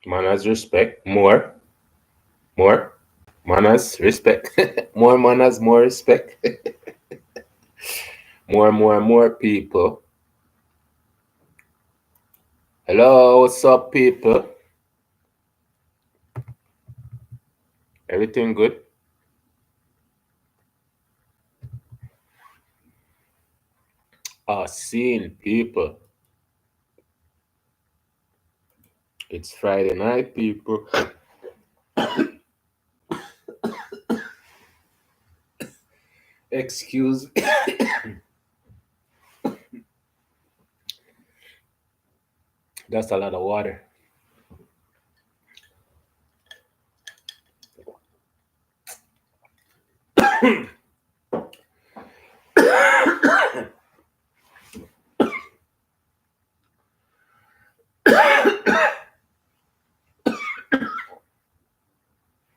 Manners, respect. More. Manners, respect. More manners, more respect. More people. Hello, what's up, people? Everything good? Seeing people. It's Friday night, people. Excuse. That's a lot of water.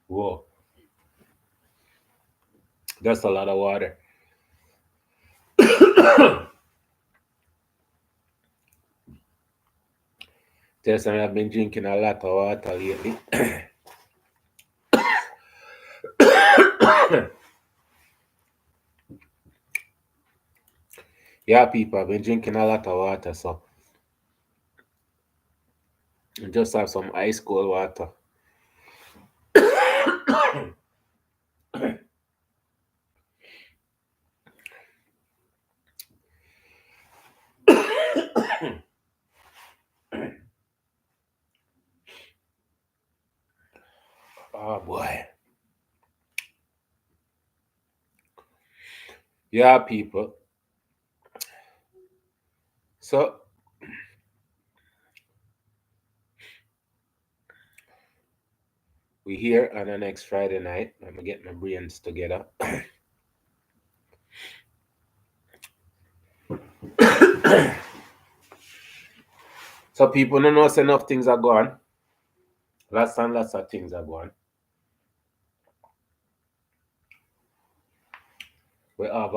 Whoa. That's a lot of water. Tell me I've been drinking a lot of water lately. Yeah, people, I've been drinking a lot of water, so just have some ice cold water. Oh boy. Yeah, people. So we here on the next Friday night. I'm gonna get my brains together. So people don't know say enough things are going. Lots and lots of things are going. We have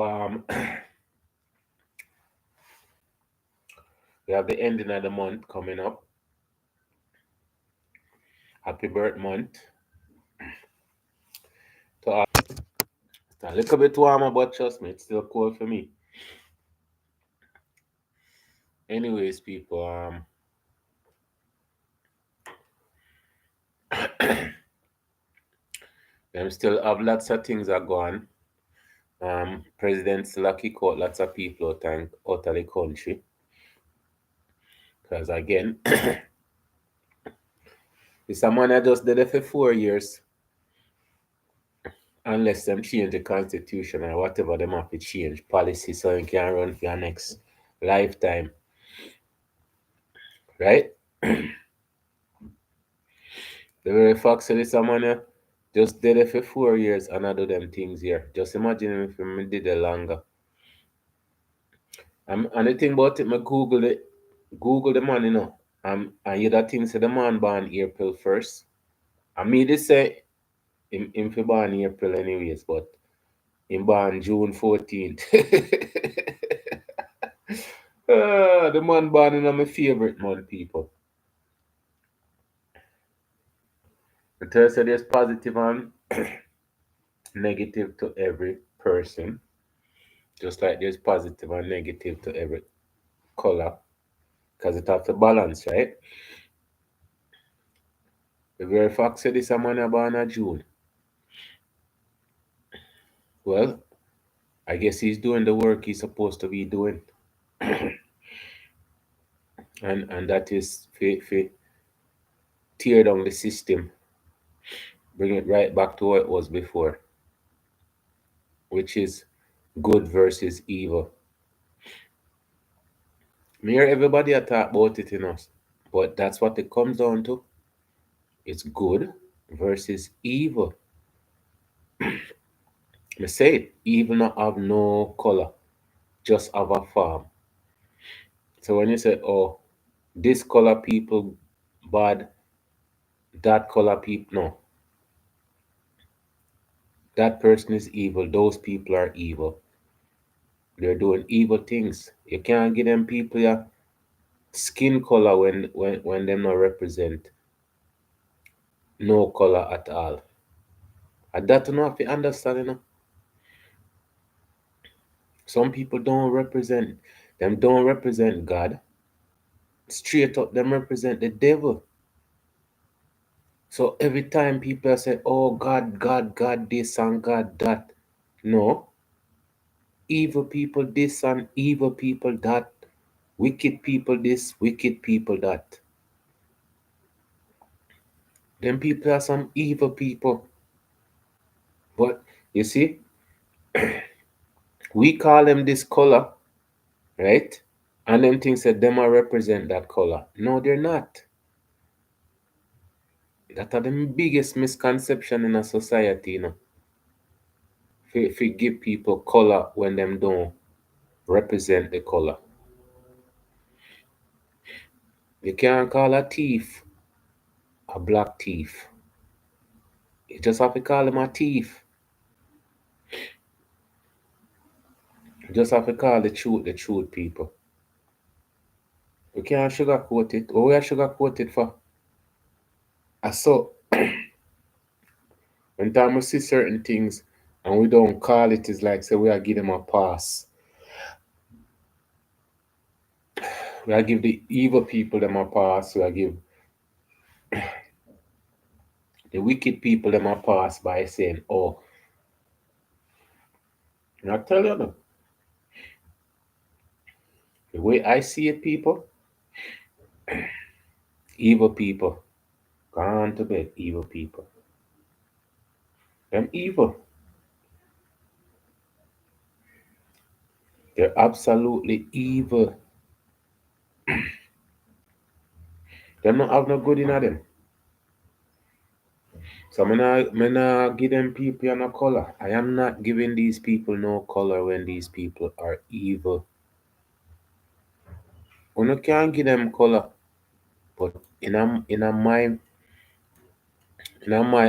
we have the ending of the month coming up. Happy birth month. So it's a little bit warmer, but trust me, it's still cold for me. Anyways, people, them still have lots of things are going. President still kick out lots of people out of the country. Because again, this a man that just did it for 4 years. Unless them change the constitution or whatever them have to change policy so you can run for your next lifetime. Right? The very fact that this a man just did it for 4 years and I do them things here. Just imagine if I did it longer. And the thing about it, I Google the man, and you that thing say the man born April 1st. I mean, they say him for born April anyways, but him born June 14th. The man born in my favorite month, people. I tell you, so there's positive and negative to every person, just like there's positive and negative to every color, because it has to balance, right? The very fact said this a man born in June. Well, I guess he's doing the work he's supposed to be doing. And that is for tear down the system, bring it right back to what it was before, which is good versus evil. Me hear everybody a talk about it in us, but that's what it comes down to. It's good versus evil. I say it, evil not have no color, just have a form. So when you say, oh, this color people bad, that color people, no, that person is evil, those people are evil. They're doing evil things. You can't give them people your skin color when them not represent no color at all. And that you know have to understand, you know. Some people don't represent God. Straight up, them represent the devil. So every time people say, oh God, God, God this and God that. No. Evil people this and evil people that. Wicked people this, wicked people that. Them people are some evil people. But you see, we call them this color, right? And them things that them are represent that color. No, they're not. That are the biggest misconception in a society, you know. If we give people color when them don't represent the color. You can't call a thief a black thief. You just have to call him a thief. You just have to call the truth, people. We can't sugarcoat it. What we are sugarcoat it for? So when time we see certain things and we don't call it, it's like say we are give them a pass. We are give the evil people them a pass. We are give the wicked people them a pass by saying, oh, and I tell you no, the way I see it, people, evil people, gone to bed, evil people. Them evil. They're absolutely evil. Them not have no good in them. So me nah give them people no color. I am not giving these people no color when these people are evil. You can't give them color, but in a my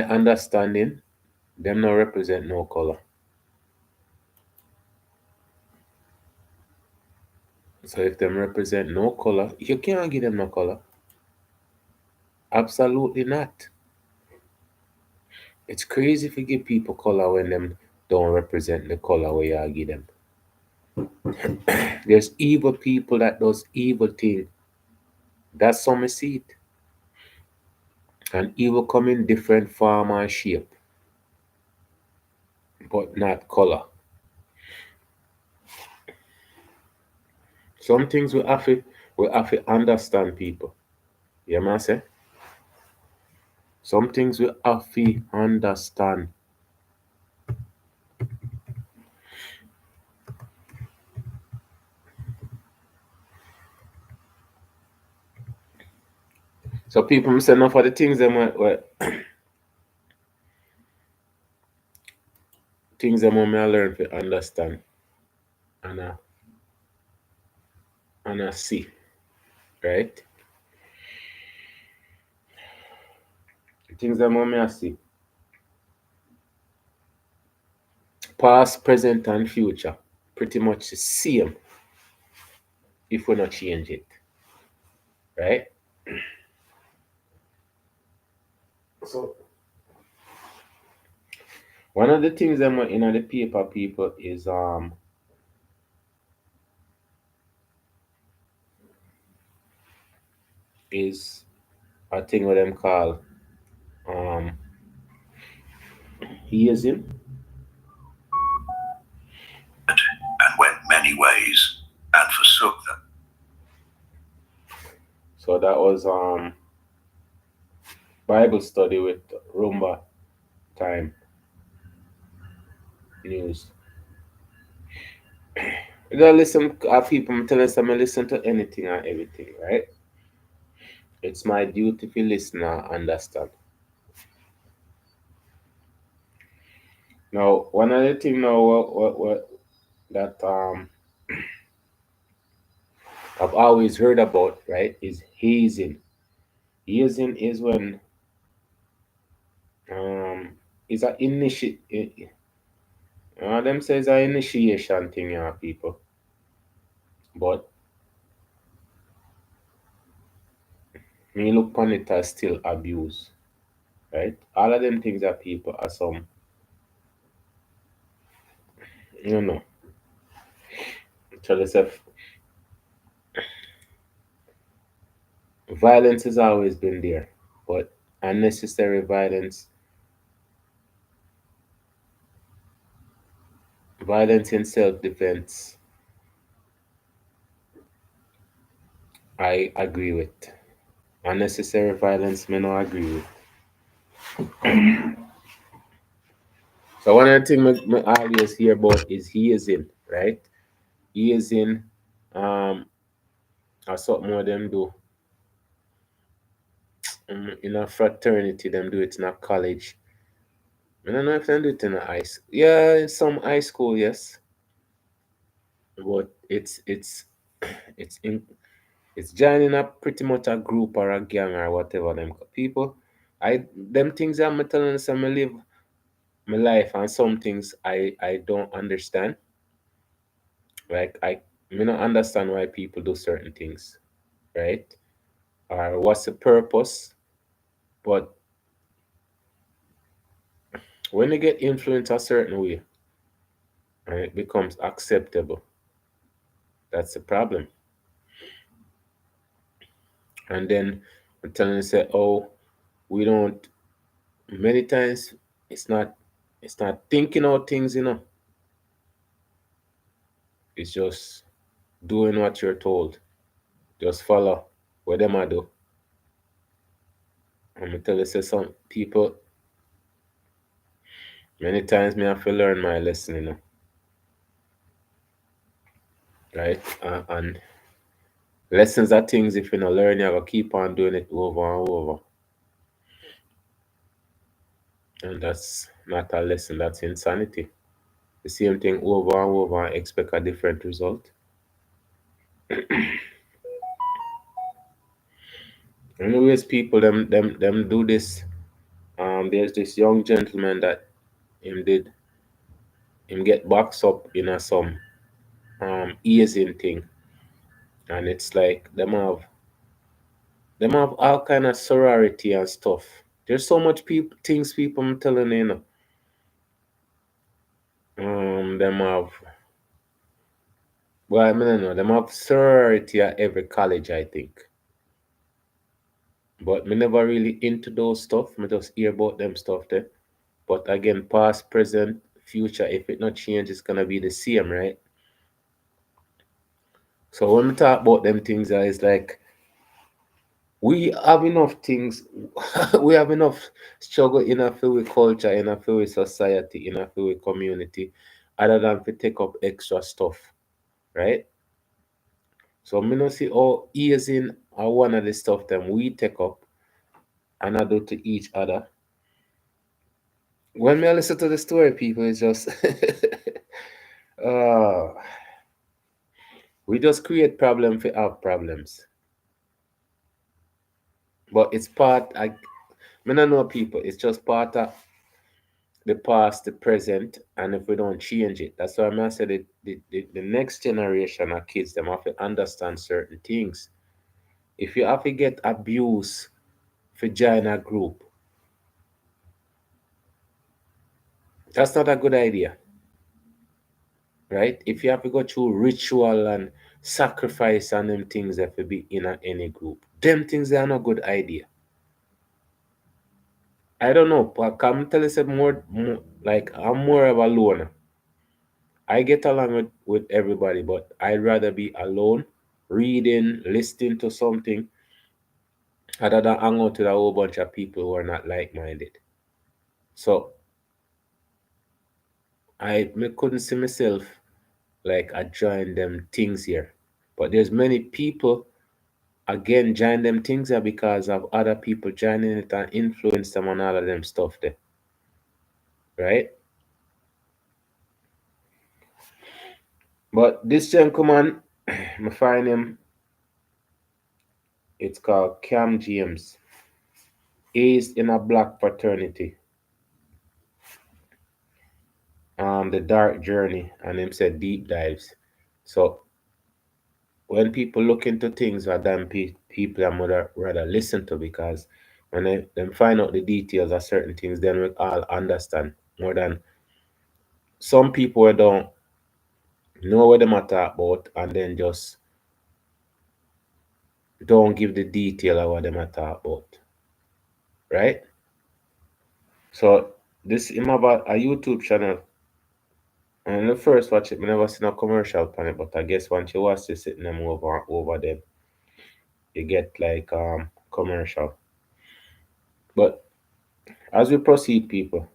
understanding, them not represent no color. So if them represent no color, you can't give them no color. Absolutely not. It's crazy if you give people color when them don't represent the color where you give them. There's evil people that does evil thing. That's some see it. And evil come in different form and shape, but not color. Some things we have to understand, people. You know what I say? Some things we have to understand. So people say no for the things them things them when I learn to understand and I see, right? The things them when I see. Past, present, and future. Pretty much the same if we not change it. Right? So one of the things that in the paper, people, is a thing what them call um hazing. And went many ways and forsook them. So that was Bible study with Rumba Time News. You gotta listen people, I'm telling them I listen to anything and everything, right? It's my duty to listen and understand. Now, one of the things now what that I've always heard about, right, is hazing. Hazing is when it's a them says a initiation thing, yeah, people. But me look upon it as still abuse, right? All of them things that people are some, you know, tell yourself violence has always been there, but unnecessary violence, violence in self-defense, I agree with. Unnecessary violence, me not agree with. So one of the things me always hear about is hazing, right? Hazing, um, or something more them do. In a fraternity, them do it in a college. I don't know if they do it in a high school. Yeah, in some high school, yes. But it's in it's joining a pretty much a group or a gang or whatever them people. I them things I'm telling you, so me live my life and some things I don't understand. Like I may not understand why people do certain things, right? Or what's the purpose? But when you get influenced a certain way and it becomes acceptable, that's the problem. And then I'm telling you say, oh, we don't many times it's not it's not thinking out things, it's just doing what you're told. Just follow what them I do. I'm gonna tell you say some people many times me have to learn my lesson, right? And lessons are things if you don't learn, you have to keep on doing it over and over. And that's not a lesson, that's insanity. The same thing over and over and expect a different result. Anyways, people them do this. There's this young gentleman that him did him get boxed up in a some easing thing. And it's like them have all kind of sorority and stuff. There's so much people things people I'm telling you, them have well, I mean, I know them have sorority at every college, I think. But me never really into those stuff. Me just hear about them stuff there. But again, past, present, future, if it not change, it's gonna be the same, right? So when we talk about them things, it's like we have enough things, we have enough struggle in a field with culture, in a field with society, in a field with community, other than to take up extra stuff, right? So me not see all easing are one of the stuff that we take up and I do to each other. When me listen to the story, people, it's just uh, we just create problem for our problems. But it's part I mean I know people, it's just part of the past, the present, and if we don't change it. That's why I said the next generation of kids them have to understand certain things. If you have to get abused for join a group, that's not a good idea, right? If you have to go through ritual and sacrifice and them things that will be in any group, them things are not good idea. I don't know, but come tell us more like I'm more of a loner. I get along with everybody, but I'd rather be alone, reading, listening to something, other than hang out with a whole bunch of people who are not like-minded. So I me couldn't see myself like I join them things here. But there's many people again join them things here because of other people joining it and influence them on all of them stuff there. Right? But this gentleman, I find him, it's called Cam James. He's in a black fraternity, the dark journey, and him said deep dives. So when people look into things, are damn people I would rather listen to because When they them find out the details of certain things, then we all understand more than some people who don't know what they matter about and then just don't give the detail of what they matter about, right? So this him have a YouTube channel, and the first watch it, I never seen a commercial on it, but I guess once you watch it sitting them over them, you get like commercial. But as we proceed, people,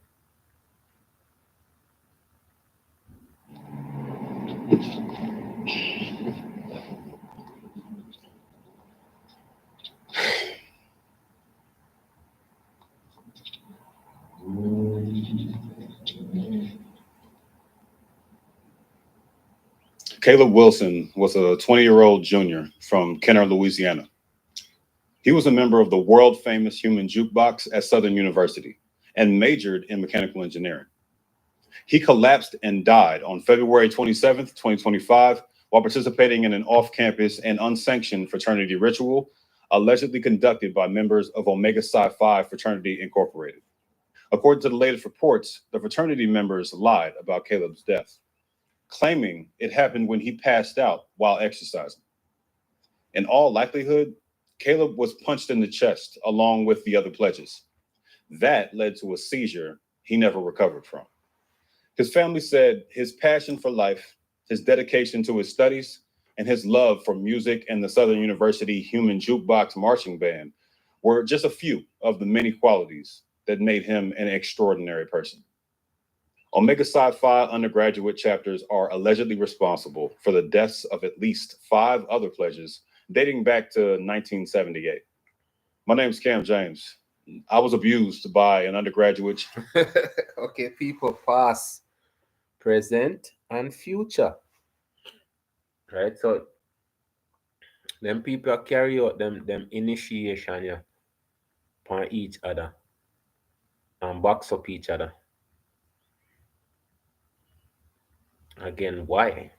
Caleb Wilson was a 20-year-old junior from Kenner, Louisiana. He was a member of the world famous Human Jukebox at Southern University and majored in mechanical engineering. He collapsed and died on February 27th, 2025, while participating in an off campus and unsanctioned fraternity ritual allegedly conducted by members of Omega Psi Phi Fraternity Incorporated. According to the latest reports, the fraternity members lied about Caleb's death, claiming it happened when he passed out while exercising. In all likelihood, Caleb was punched in the chest along with the other pledges. That led to a seizure he never recovered from. His family said his passion for life, his dedication to his studies, and his love for music and the Southern University Human Jukebox Marching Band were just a few of the many qualities that made him an extraordinary person. Omega Psi Phi undergraduate chapters are allegedly responsible for the deaths of at least 5 other pledges dating back to 1978. My name is Cam James. I was abused by an undergraduate. okay, people, past, present, and future, right? So them people carry out them initiation, yeah, upon each other and box up each other. Again, why?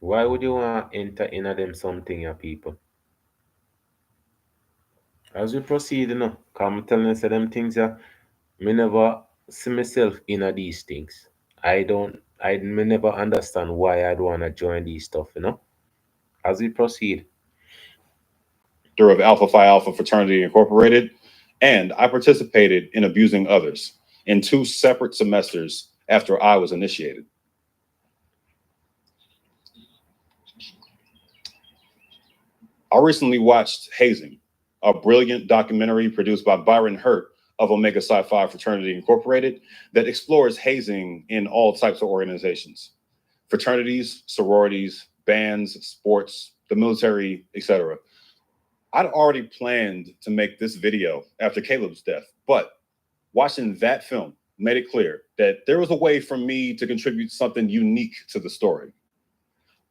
Why would you want to enter in them something, yeah, people? As we proceed, come telling us them things, yeah, me never see myself in these things. I me never understand why I'd want to join these stuff. As we proceed. Of Alpha Phi Alpha Fraternity Incorporated, and I participated in abusing others in 2 separate semesters after I was initiated. I recently watched Hazing, a brilliant documentary produced by Byron Hurt of Omega Psi Phi Fraternity Incorporated that explores hazing in all types of organizations: fraternities, sororities, bands, sports, the military, etc. I'd already planned to make this video after Caleb's death, but watching that film made it clear that there was a way for me to contribute something unique to the story.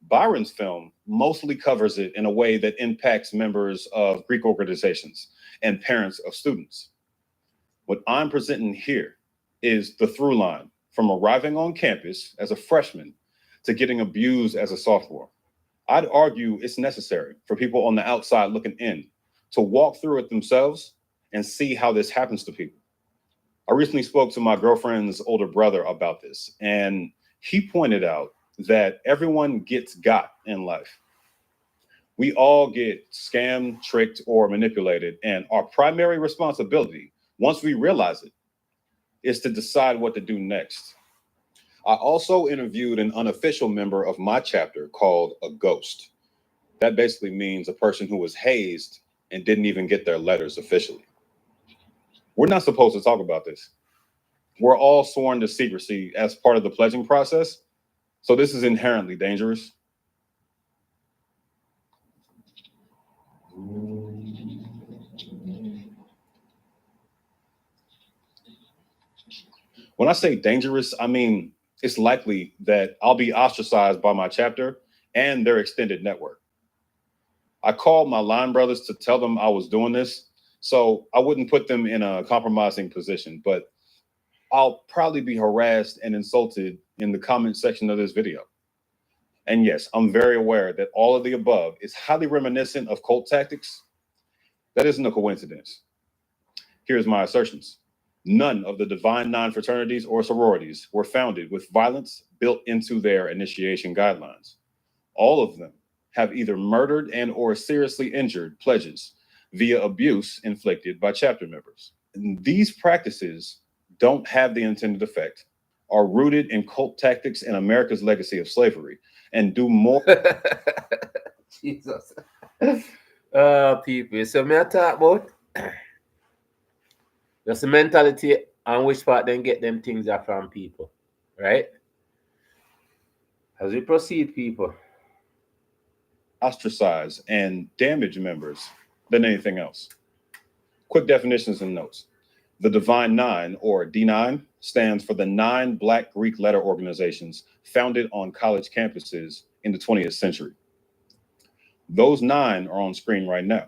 Byron's film mostly covers it in a way that impacts members of Greek organizations and parents of students. What I'm presenting here is the through line from arriving on campus as a freshman to getting abused as a sophomore. I'd argue it's necessary for people on the outside looking in to walk through it themselves and see how this happens to people. I recently spoke to my girlfriend's older brother about this, and he pointed out that everyone gets got in life. We all get scammed, tricked, or manipulated, and our primary responsibility, once we realize it, is to decide what to do next. I also interviewed an unofficial member of my chapter called a ghost. That basically means a person who was hazed and didn't even get their letters officially. We're not supposed to talk about this. We're all sworn to secrecy as part of the pledging process, so this is inherently dangerous. When I say dangerous, I mean it's likely that I'll be ostracized by my chapter and their extended network. I called my line brothers to tell them I was doing this, so I wouldn't put them in a compromising position, but I'll probably be harassed and insulted in the comment section of this video. And yes, I'm very aware that all of the above is highly reminiscent of cult tactics, That isn't a coincidence. Here's my assertions. None of the Divine Nine fraternities or sororities were founded with violence built into their initiation guidelines. All of them have either murdered and or seriously injured pledges via abuse inflicted by chapter members. And these practices don't have the intended effect, are rooted in cult tactics and America's legacy of slavery, and do more. Jesus. People. So me I talk about just the mentality and which part then get them things are from people. Right? As we proceed, people. Ostracize and damage members than anything else. Quick definitions and notes. The Divine Nine, or D9, stands for the 9 Black Greek letter organizations founded on college campuses in the 20th century. Those 9 are on screen right now.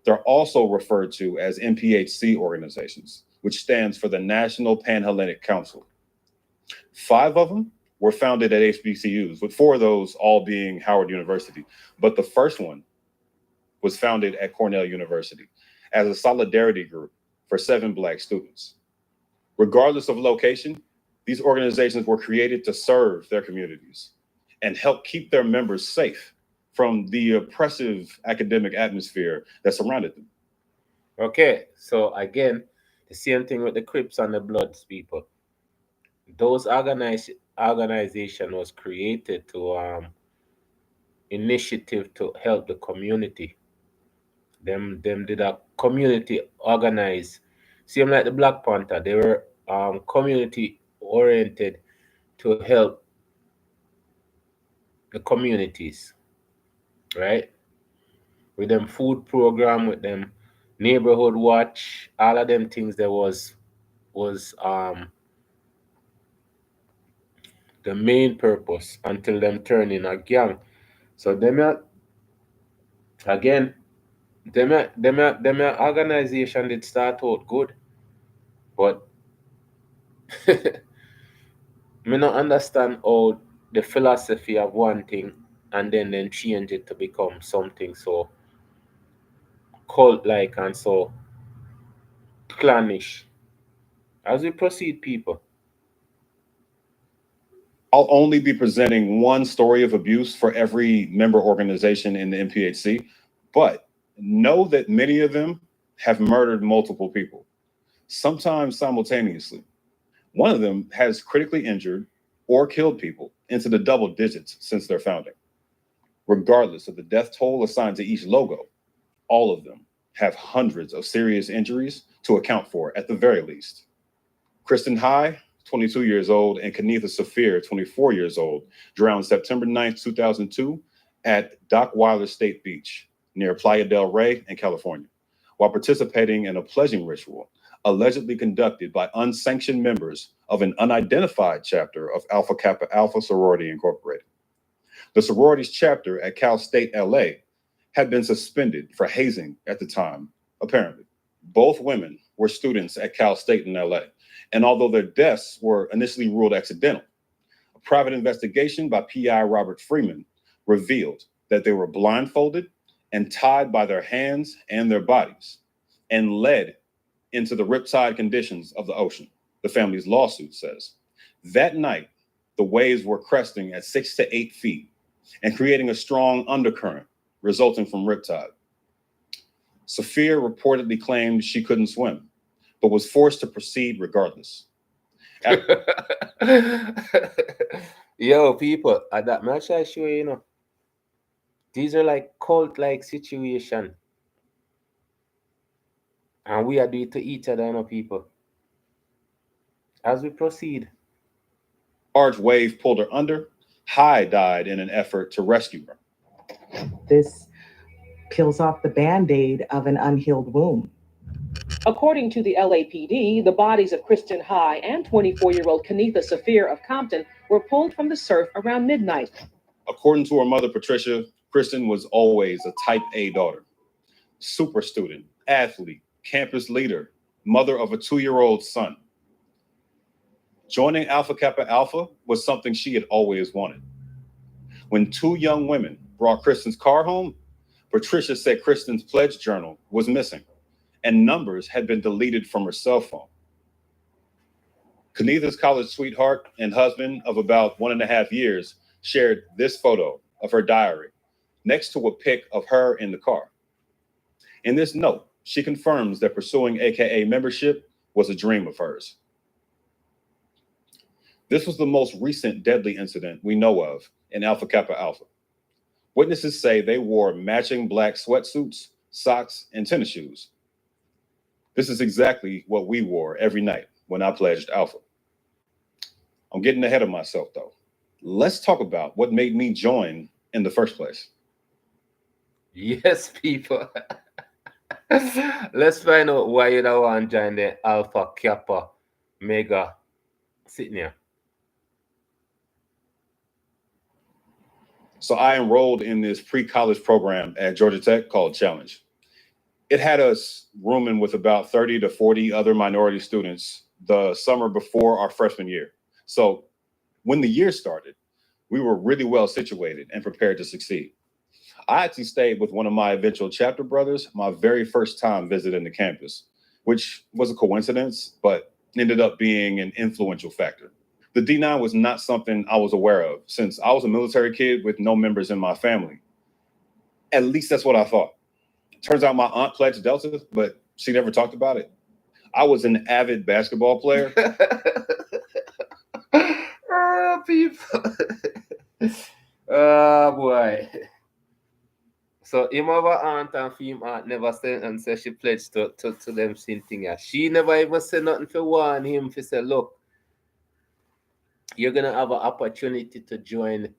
They're also referred to as NPHC organizations, which stands for the National Pan-Hellenic Council. 5 of them were founded at HBCUs, with 4 of those all being Howard University. But the first one was founded at Cornell University as a solidarity group for 7 Black students. Regardless of location, these organizations were created to serve their communities and help keep their members safe from the oppressive academic atmosphere that surrounded them. Okay, so again, the same thing with the Crips and the Bloods people. Those organization was created to initiative to help the community. Them did a community organize. Same like the Black Panther, they were community oriented to help the communities, right? With them food program, with them neighborhood watch, all of them things there was the main purpose until them turn in a gang. So again, them organization did start out good, but me not understand how the philosophy of one thing and then change it to become something so cult like and so clannish. As we proceed, people. I'll only be presenting one story of abuse for every member organization in the NPHC, but know that many of them have murdered multiple people, sometimes simultaneously. One of them has critically injured or killed people into the double digits since their founding. Regardless of the death toll assigned to each logo, all of them have hundreds of serious injuries to account for at the very least. Kristen High, 22 years old, and Kenitha Saphir, 24 years old, drowned September 9th, 2002 at Dockweiler State Beach near Playa del Rey in California, while participating in a pledging ritual allegedly conducted by unsanctioned members of an unidentified chapter of Alpha Kappa Alpha Sorority Incorporated. The sorority's chapter at Cal State LA had been suspended for hazing at the time, apparently. Both women were students at Cal State in LA, and although their deaths were initially ruled accidental, a private investigation by PI Robert Freeman revealed that they were blindfolded and tied by their hands and their bodies and led into the riptide conditions of the ocean, the family's lawsuit says. That night, the waves were cresting at 6 to 8 feet and creating a strong undercurrent resulting from riptide. Saphir reportedly claimed she couldn't swim, but was forced to proceed regardless. Yo, people, at that match I show you, these are like cult-like situation. And we are doing it to each other, people. As we proceed. Large wave pulled her under. High died in an effort to rescue her. This peels off the Band-Aid of an unhealed wound. According to the LAPD, the bodies of Kristen High and 24-year-old Kenitha Saphir of Compton were pulled from the surf around midnight. According to her mother, Patricia, Kristen was always a type A daughter. Super student, athlete, campus leader, mother of a 2-year-old son. Joining Alpha Kappa Alpha was something she had always wanted. When 2 young women brought Kristen's car home, Patricia said Kristen's pledge journal was missing and numbers had been deleted from her cell phone. Kenitha's college sweetheart and husband of about 1.5 years shared this photo of her diary next to a pic of her in the car. In this note, she confirms that pursuing AKA membership was a dream of hers. This was the most recent deadly incident we know of in Alpha Kappa Alpha. Witnesses say they wore matching black sweatsuits, socks, and tennis shoes. This is exactly what we wore every night when I pledged Alpha. I'm getting ahead of myself though. Let's talk about what made me join in the first place. Yes, people. Let's find out why you don't want to join the Alpha Kappa Mega sitting here. So I enrolled in this pre-college program at Georgia Tech called Challenge. It had us rooming with about 30 to 40 other minority students the summer before our freshman year. So when the year started, we were really well situated and prepared to succeed. I actually stayed with one of my eventual chapter brothers my very first time visiting the campus, which was a coincidence, but ended up being an influential factor. The D9 was not something I was aware of since I was a military kid with no members in my family. At least that's what I thought. Turns out my aunt pledged Delta, but she never talked about it. I was an avid basketball player. Oh, people. Oh, boy. So him have a aunt and him aunt never said and say she pledged to them same thing. Yeah. She never even said nothing for warn him to say, look, you're gonna have an opportunity to join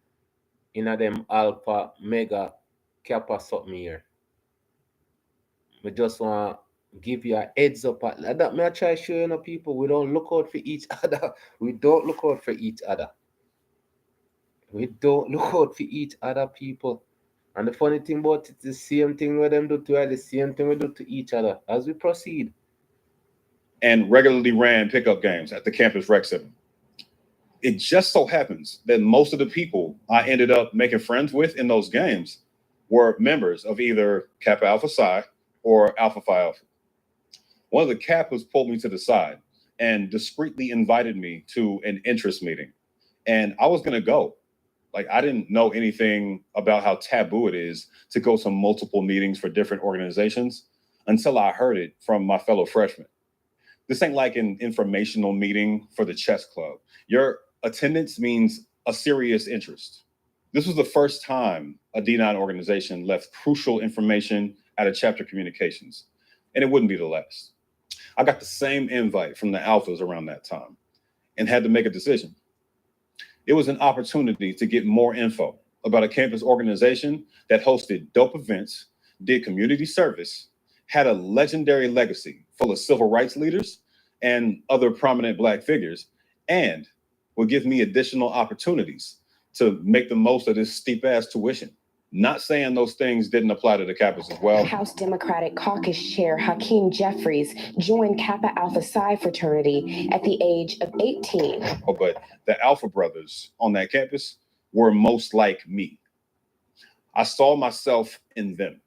in a them Alpha Mega Kappa something here. We just want to give you a heads up. Like that, may I try showing you people, we don't look out for each other. We don't look out for each other. We don't look out for each other, people. And the funny thing about it, the same thing with them do to us, the same thing we do to each other as we proceed. And regularly ran pickup games at the campus rec center. It just so happens that most of the people I ended up making friends with in those games were members of either Kappa Alpha Psi or Alpha Phi Alpha. One of the Kappas pulled me to the side and discreetly invited me to an interest meeting. And I was going to go. Like, I didn't know anything about how taboo it is to go to multiple meetings for different organizations until I heard it from my fellow freshmen. This ain't like an informational meeting for the chess club. Your attendance means a serious interest. This was the first time a D9 organization left crucial information out of chapter communications, and it wouldn't be the last. I got the same invite from the Alphas around that time and had to make a decision. It was an opportunity to get more info about a campus organization that hosted dope events, did community service, had a legendary legacy full of civil rights leaders and other prominent Black figures, and would give me additional opportunities to make the most of this steep-ass tuition. Not saying those things didn't apply to the Kappas as well. House Democratic Caucus Chair Hakeem Jeffries joined Kappa Alpha Psi fraternity at the age of 18. Oh, but the Alpha brothers on that campus were most like me. I saw myself in them.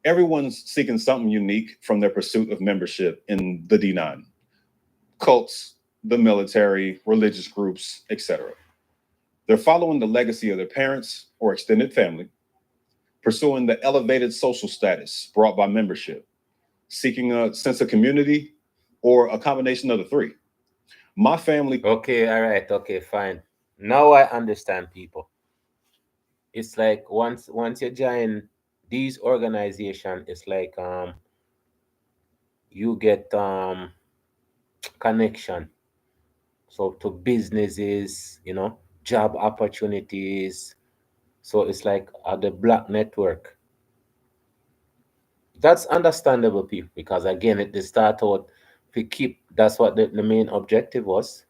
Everyone's seeking something unique from their pursuit of membership in the D9. Cults, the military, religious groups, etc. They're following the legacy of their parents or extended family, pursuing the elevated social status brought by membership, seeking a sense of community, or a combination of the three. My family. Okay, all right, okay, fine. Now I understand, people. It's like once you join these organizations, it's like you get connection. So to businesses, job opportunities. So it's like the Black network. That's understandable, people, because again, they start out to keep. That's what the main objective was,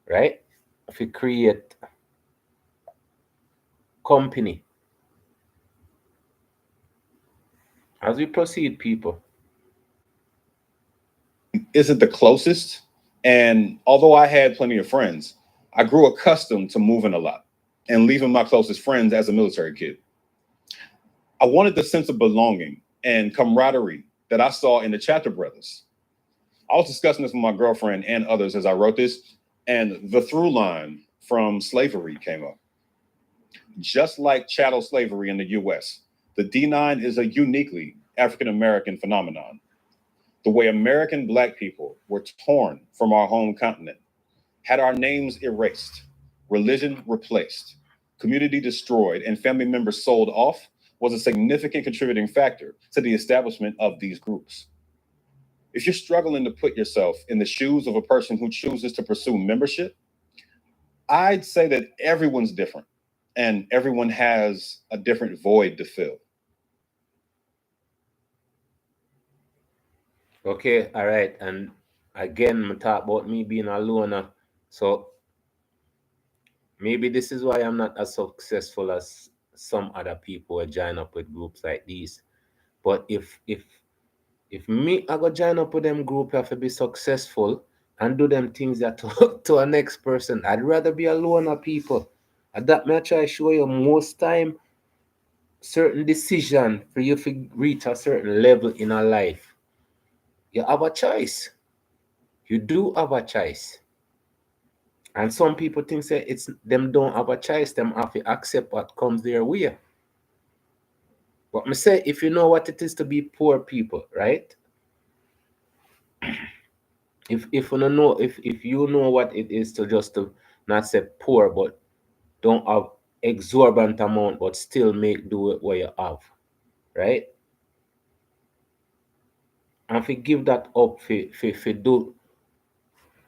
right? If you create company. As we proceed, people. Isn't the closest. And although I had plenty of friends, I grew accustomed to moving a lot and leaving my closest friends as a military kid. I wanted the sense of belonging and camaraderie that I saw in the chapter brothers. I was discussing this with my girlfriend and others as I wrote this, and the through line from slavery came up. Just like chattel slavery in the US, the D9 is a uniquely African-American phenomenon. The way American Black people were torn from our home continent, had our names erased, religion replaced, community destroyed, and family members sold off was a significant contributing factor to the establishment of these groups. If you're struggling to put yourself in the shoes of a person who chooses to pursue membership, I'd say that everyone's different and everyone has a different void to fill. Okay, all right. And again, I talk about me being a loner. So maybe this is why I'm not as successful as some other people who join up with groups like these. But if me I go join up with them group, I have to be successful and do them things that to a next person. I'd rather be a loner people. And that may I try show you most time certain decision for you to reach a certain level in a life. You have a choice. You do have a choice. And some people think say it's them don't have a choice, them have to accept what comes their way. But me say if you know what it is to be poor people, right? If you don't know if you know what it is to just to not say poor but don't have exorbitant amount but still make do with what you have, right? And if you give that up for do,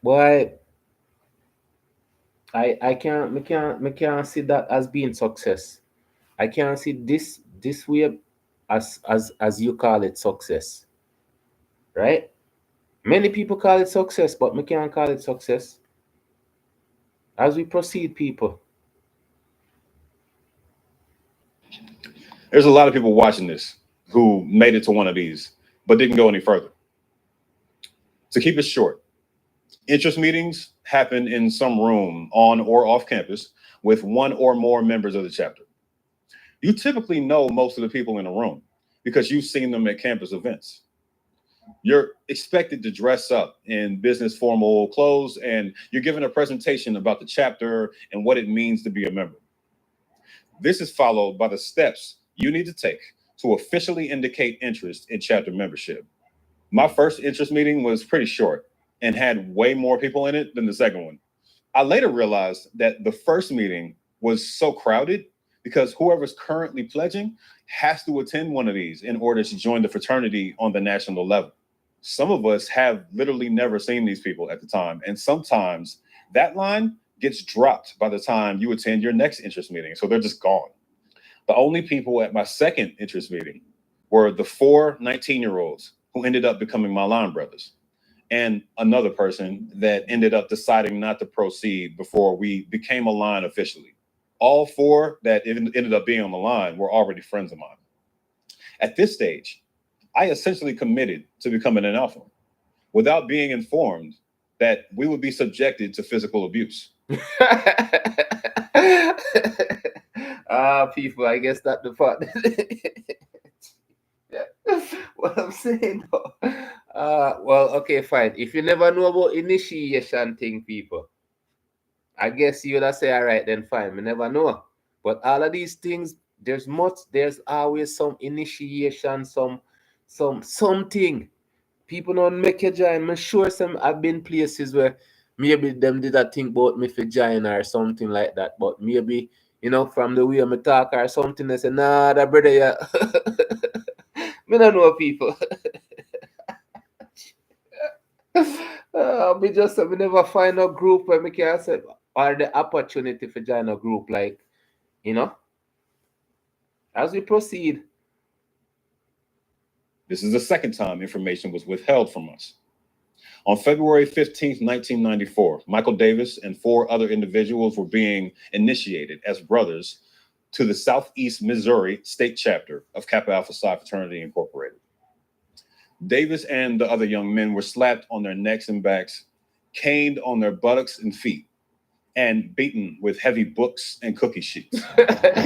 boy, I can't see that as being success. I can't see this way as you call it success, right? Many people call it success, but me can't call it success. As we proceed, people. There's a lot of people watching this who made it to one of these, but didn't go any further. To keep it short, interest meetings happen in some room on or off campus with one or more members of the chapter. You typically know most of the people in the room because you've seen them at campus events. You're expected to dress up in business formal clothes, and you're given a presentation about the chapter and what it means to be a member. This is followed by the steps you need to take to officially indicate interest in chapter membership. My first interest meeting was pretty short and had way more people in it than the second one. I later realized that the first meeting was so crowded because whoever's currently pledging has to attend one of these in order to join the fraternity on the national level. Some of us have literally never seen these people at the time, and sometimes that line gets dropped by the time you attend your next interest meeting, so they're just gone. The only people at my second interest meeting were the 4 19-year-olds who ended up becoming my line brothers, and another person that ended up deciding not to proceed before we became a line officially. All 4 that ended up being on the line were already friends of mine. At this stage, I essentially committed to becoming an alpha without being informed that we would be subjected to physical abuse. People, I guess that the part. Yeah. What I'm saying though. Well, okay, fine. If you never know about initiation thing, people, I guess you would have say, all right, then fine. We never know. But all of these things, there's always some initiation, something. People don't make you join. I'm sure I've been places where maybe them did a think about me for join or something like that. But maybe, from the way I talk or something, they say, nah, that brother, yeah. Me don't know people. We never find a group where we can say, or the opportunity for join a group, like, you know, as we proceed. This is the second time information was withheld from us. On February 15th, 1994, Michael Davis and 4 other individuals were being initiated as brothers to the Southeast Missouri state chapter of Kappa Alpha Psi Fraternity Incorporated. Davis and the other young men were slapped on their necks and backs, caned on their buttocks and feet, and beaten with heavy books and cookie sheets.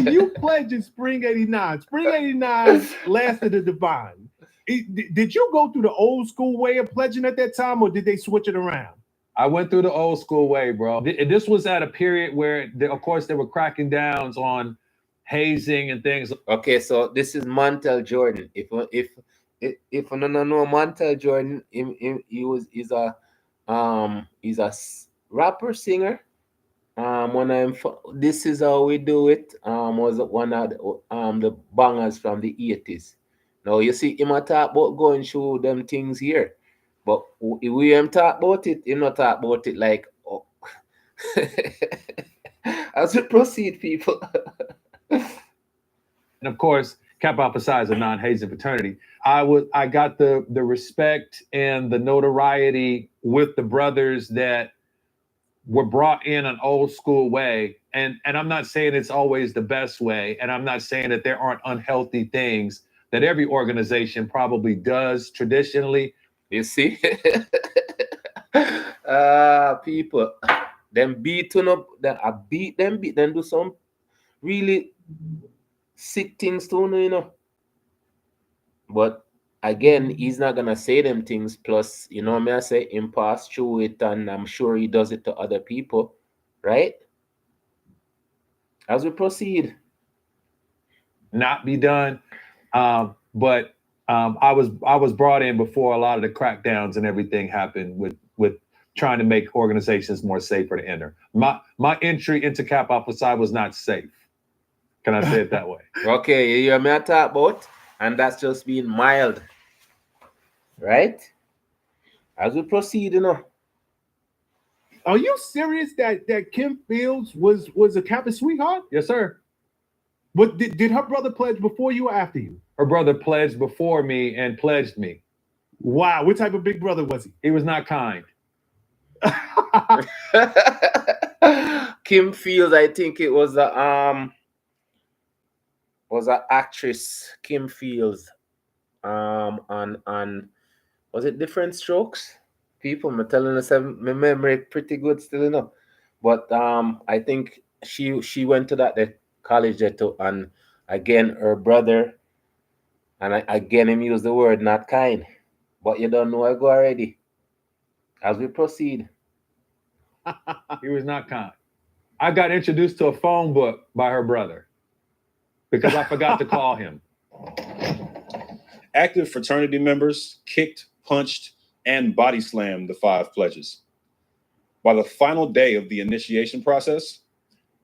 You pledged in spring '89. Spring '89 lasted the divine. Did you go through the old school way of pledging at that time, or did they switch it around? I went through the old school way, bro. This was at a period where, of course, they were cracking downs on hazing and things. Okay, so this is Montel Jordan. If you don't know Montel Jordan, he's a rapper singer. This is how we do it. Was one of the bangers from the 80s. Now you see him a talk about going through them things here, but we him talk about it. Him not talk about it like. Oh. As we proceed, people. And of course, Kappa Alpha Psi is a non-hazing fraternity. I got the respect and the notoriety with the brothers that were brought in an old school way. And I'm not saying it's always the best way. And I'm not saying that there aren't unhealthy things that every organization probably does traditionally. You see? People, them beating up, beat them, do some really sick things too, you know. But again, he's not gonna say them things. Plus, you know, I say him pass through it, and I'm sure he does it to other people, right? As we proceed, not be done, but I was brought in before a lot of the crackdowns and everything happened with trying to make organizations more safer to enter. My entry into Kappa Alpha Psi was not safe. Can I say it that way? Okay, you hear me talk about, and that's just being mild, right? As we proceed, you know. Are you serious that Kim Fields was a Kappa sweetheart? Yes, sir. But did her brother pledge before you or after you? Her brother pledged before me and pledged me. Wow, what type of big brother was he? He was not kind. Kim Fields, I think it was an actress, Kim Fields, on was it Different Strokes? People, I'm telling us, my memory pretty good still, you know. But I think she went to that college there too, and again her brother, and again him use the word not kind, but you don't know I go already. As we proceed, he was not kind. I got introduced to a phone book by her brother because I forgot to call him. Active fraternity members kicked, punched, and body slammed the 5 pledges. By the final day of the initiation process,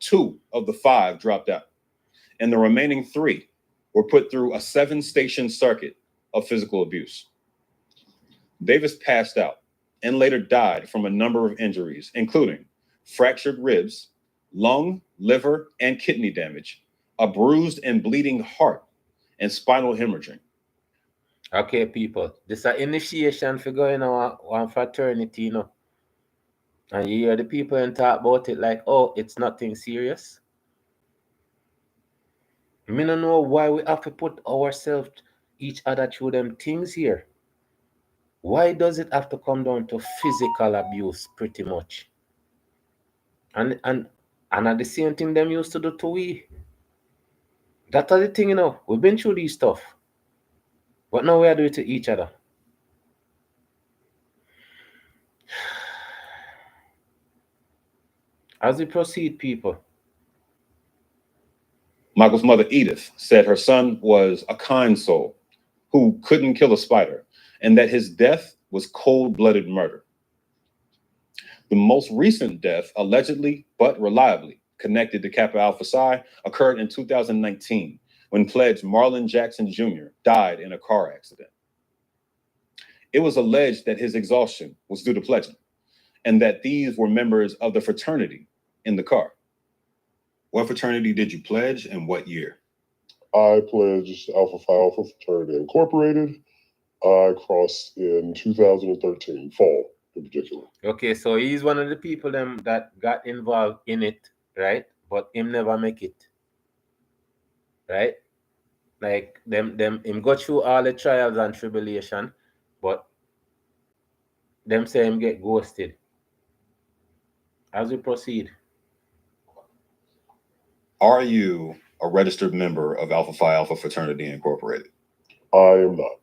2 of the 5 dropped out, and the remaining 3 were put through a 7-station circuit of physical abuse. Davis passed out and later died from a number of injuries, including fractured ribs, lung, liver, and kidney damage, a bruised and bleeding heart, and spinal hemorrhaging. Okay, people, this is an initiation for going on fraternity, you know. And you hear the people and talk about it like, oh, it's nothing serious. I don't know why we have to put ourselves, each other through them things here. Why does it have to come down to physical abuse pretty much? And at the same thing them used to do to we. That's the thing, you know. We've been through these stuff. But now we are doing it to each other. As we proceed, people. Michael's mother, Edith, said her son was a kind soul who couldn't kill a spider, and that his death was cold-blooded murder. The most recent death, allegedly but reliably connected to Kappa Alpha Psi, occurred in 2019 when pledge Marlon Jackson Jr. died in a car accident. It was alleged that his exhaustion was due to pledging, and that these were members of the fraternity in the car. What fraternity did you pledge and what year? I pledged Alpha Phi Alpha Fraternity Incorporated. I crossed in 2013, fall in particular. Okay, so he's one of the people them that got involved in it, right? But him never make it, right? Like him go through all the trials and tribulation, but them say him get ghosted. As we proceed. Are you a registered member of Alpha Phi Alpha Fraternity Incorporated? I am not.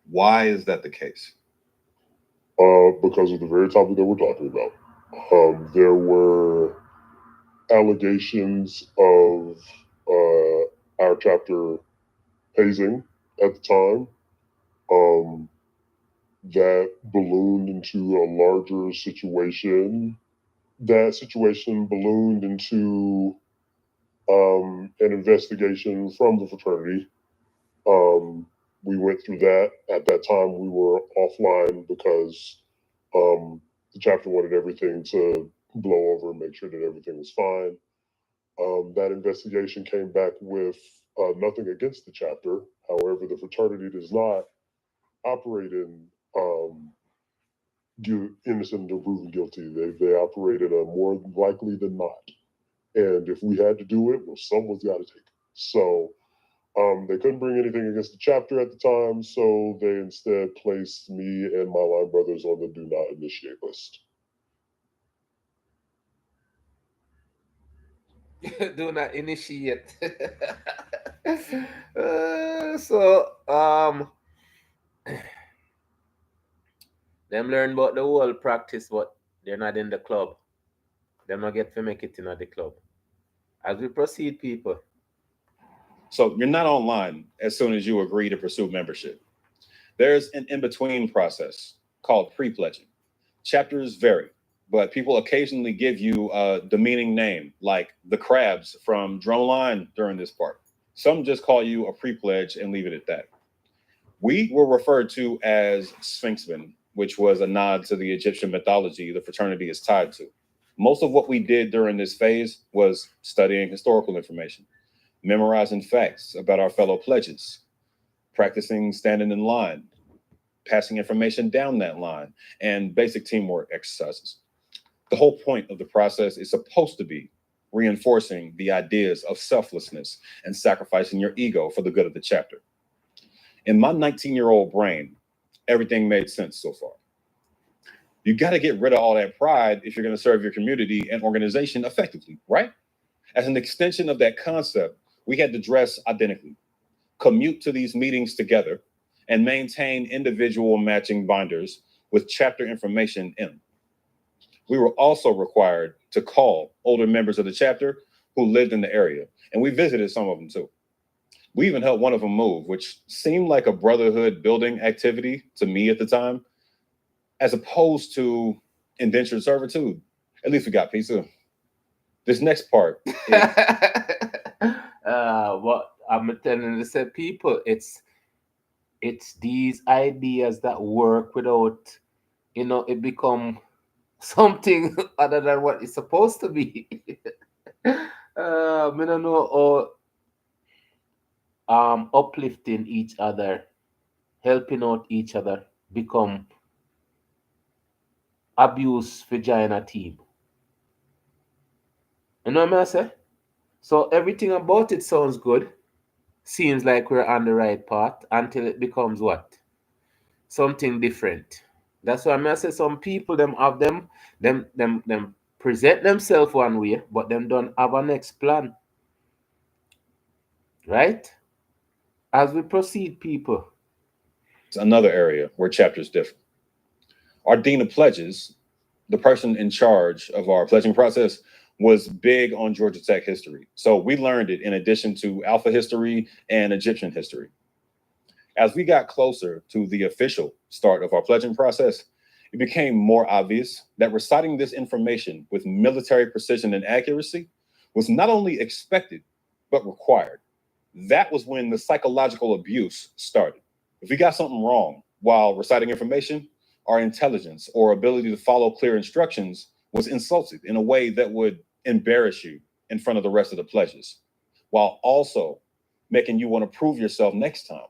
Why is that the case? Because of the very topic that we're talking about. There were allegations of our chapter hazing at the time that ballooned into a larger situation. That situation ballooned into an investigation from the fraternity. We went through that. At that time, we were offline because the chapter wanted everything to blow over and make sure that everything was fine. That investigation came back with nothing against the chapter. However, the fraternity does not operate in innocent until proven guilty. They operate in a more likely than not. And if we had to do it, well, someone's got to take it. So they couldn't bring anything against the chapter at the time, so they instead placed me and my line brothers on the do not initiate list. Do not initiate. Them learn about the whole practice, but they're not in the club. Them not get to make it in the club. As we proceed, people. So you're not online as soon as you agree to pursue membership. There's an in-between process called pre-pledging. Chapters vary, but people occasionally give you a demeaning name, like the Crabs from Drumline during this part. Some just call you a pre-pledge and leave it at that. We were referred to as Sphinxmen, which was a nod to the Egyptian mythology the fraternity is tied to. Most of what we did during this phase was studying historical information, memorizing facts about our fellow pledges, practicing standing in line, passing information down that line, and basic teamwork exercises. The whole point of the process is supposed to be reinforcing the ideas of selflessness and sacrificing your ego for the good of the chapter. In my 19-year-old brain, everything made sense so far. You got to get rid of all that pride if you're going to serve your community and organization effectively, right? As an extension of that concept, we had to dress identically, commute to these meetings together, and maintain individual matching binders with chapter information in them. We were also required to call older members of the chapter who lived in the area, and we visited some of them too. We even helped one of them move, which seemed like a brotherhood building activity to me at the time, as opposed to indentured servitude. At least we got pizza. This next part is... What I'm telling you, say people, it's these ideas that work without, it become something other than what it's supposed to be. I don't know how uplifting each other, helping out each other become abuse vagina team. You know what I say? So everything about it sounds good. Seems like we're on the right path until it becomes what? Something different. That's why I say some people them have them present themselves one way, but them don't have a next plan. Right? As we proceed, people. It's another area where chapters differ. Our Dean of Pledges, the person in charge of our pledging process, was big on Georgia Tech history. So we learned it in addition to Alpha history and Egyptian history. As we got closer to the official start of our pledging process, it became more obvious that reciting this information with military precision and accuracy was not only expected, but required. That was when the psychological abuse started. If we got something wrong while reciting information, our intelligence or ability to follow clear instructions was insulted in a way that would embarrass you in front of the rest of the pledges, while also making you want to prove yourself next time.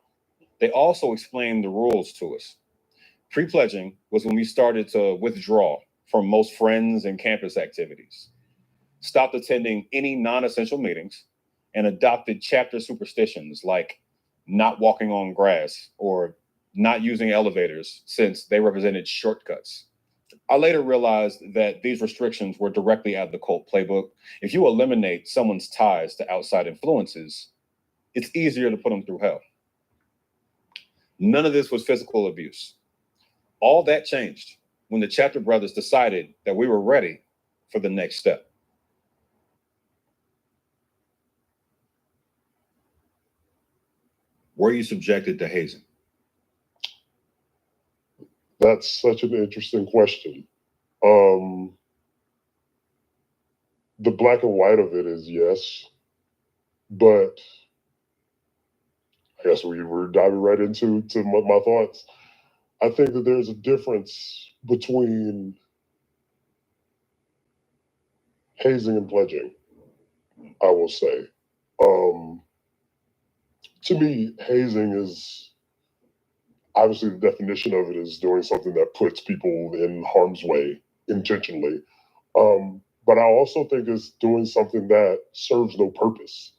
They also explained the rules to us. Pre-pledging was when we started to withdraw from most friends and campus activities, stopped attending any non-essential meetings, and adopted chapter superstitions like not walking on grass or not using elevators since they represented shortcuts. I later realized that these restrictions were directly out of the cult playbook. If you eliminate someone's ties to outside influences, it's easier to put them through hell. None of this was physical abuse. All that changed when the chapter brothers decided that we were ready for the next step. Were you subjected to hazing? That's such an interesting question. The black and white of it is yes, but I guess we were diving right into my thoughts. I think that there's a difference between hazing and pledging, I will say. To me, hazing is obviously the definition of it is doing something that puts people in harm's way intentionally. But I also think it's doing something that serves no purpose.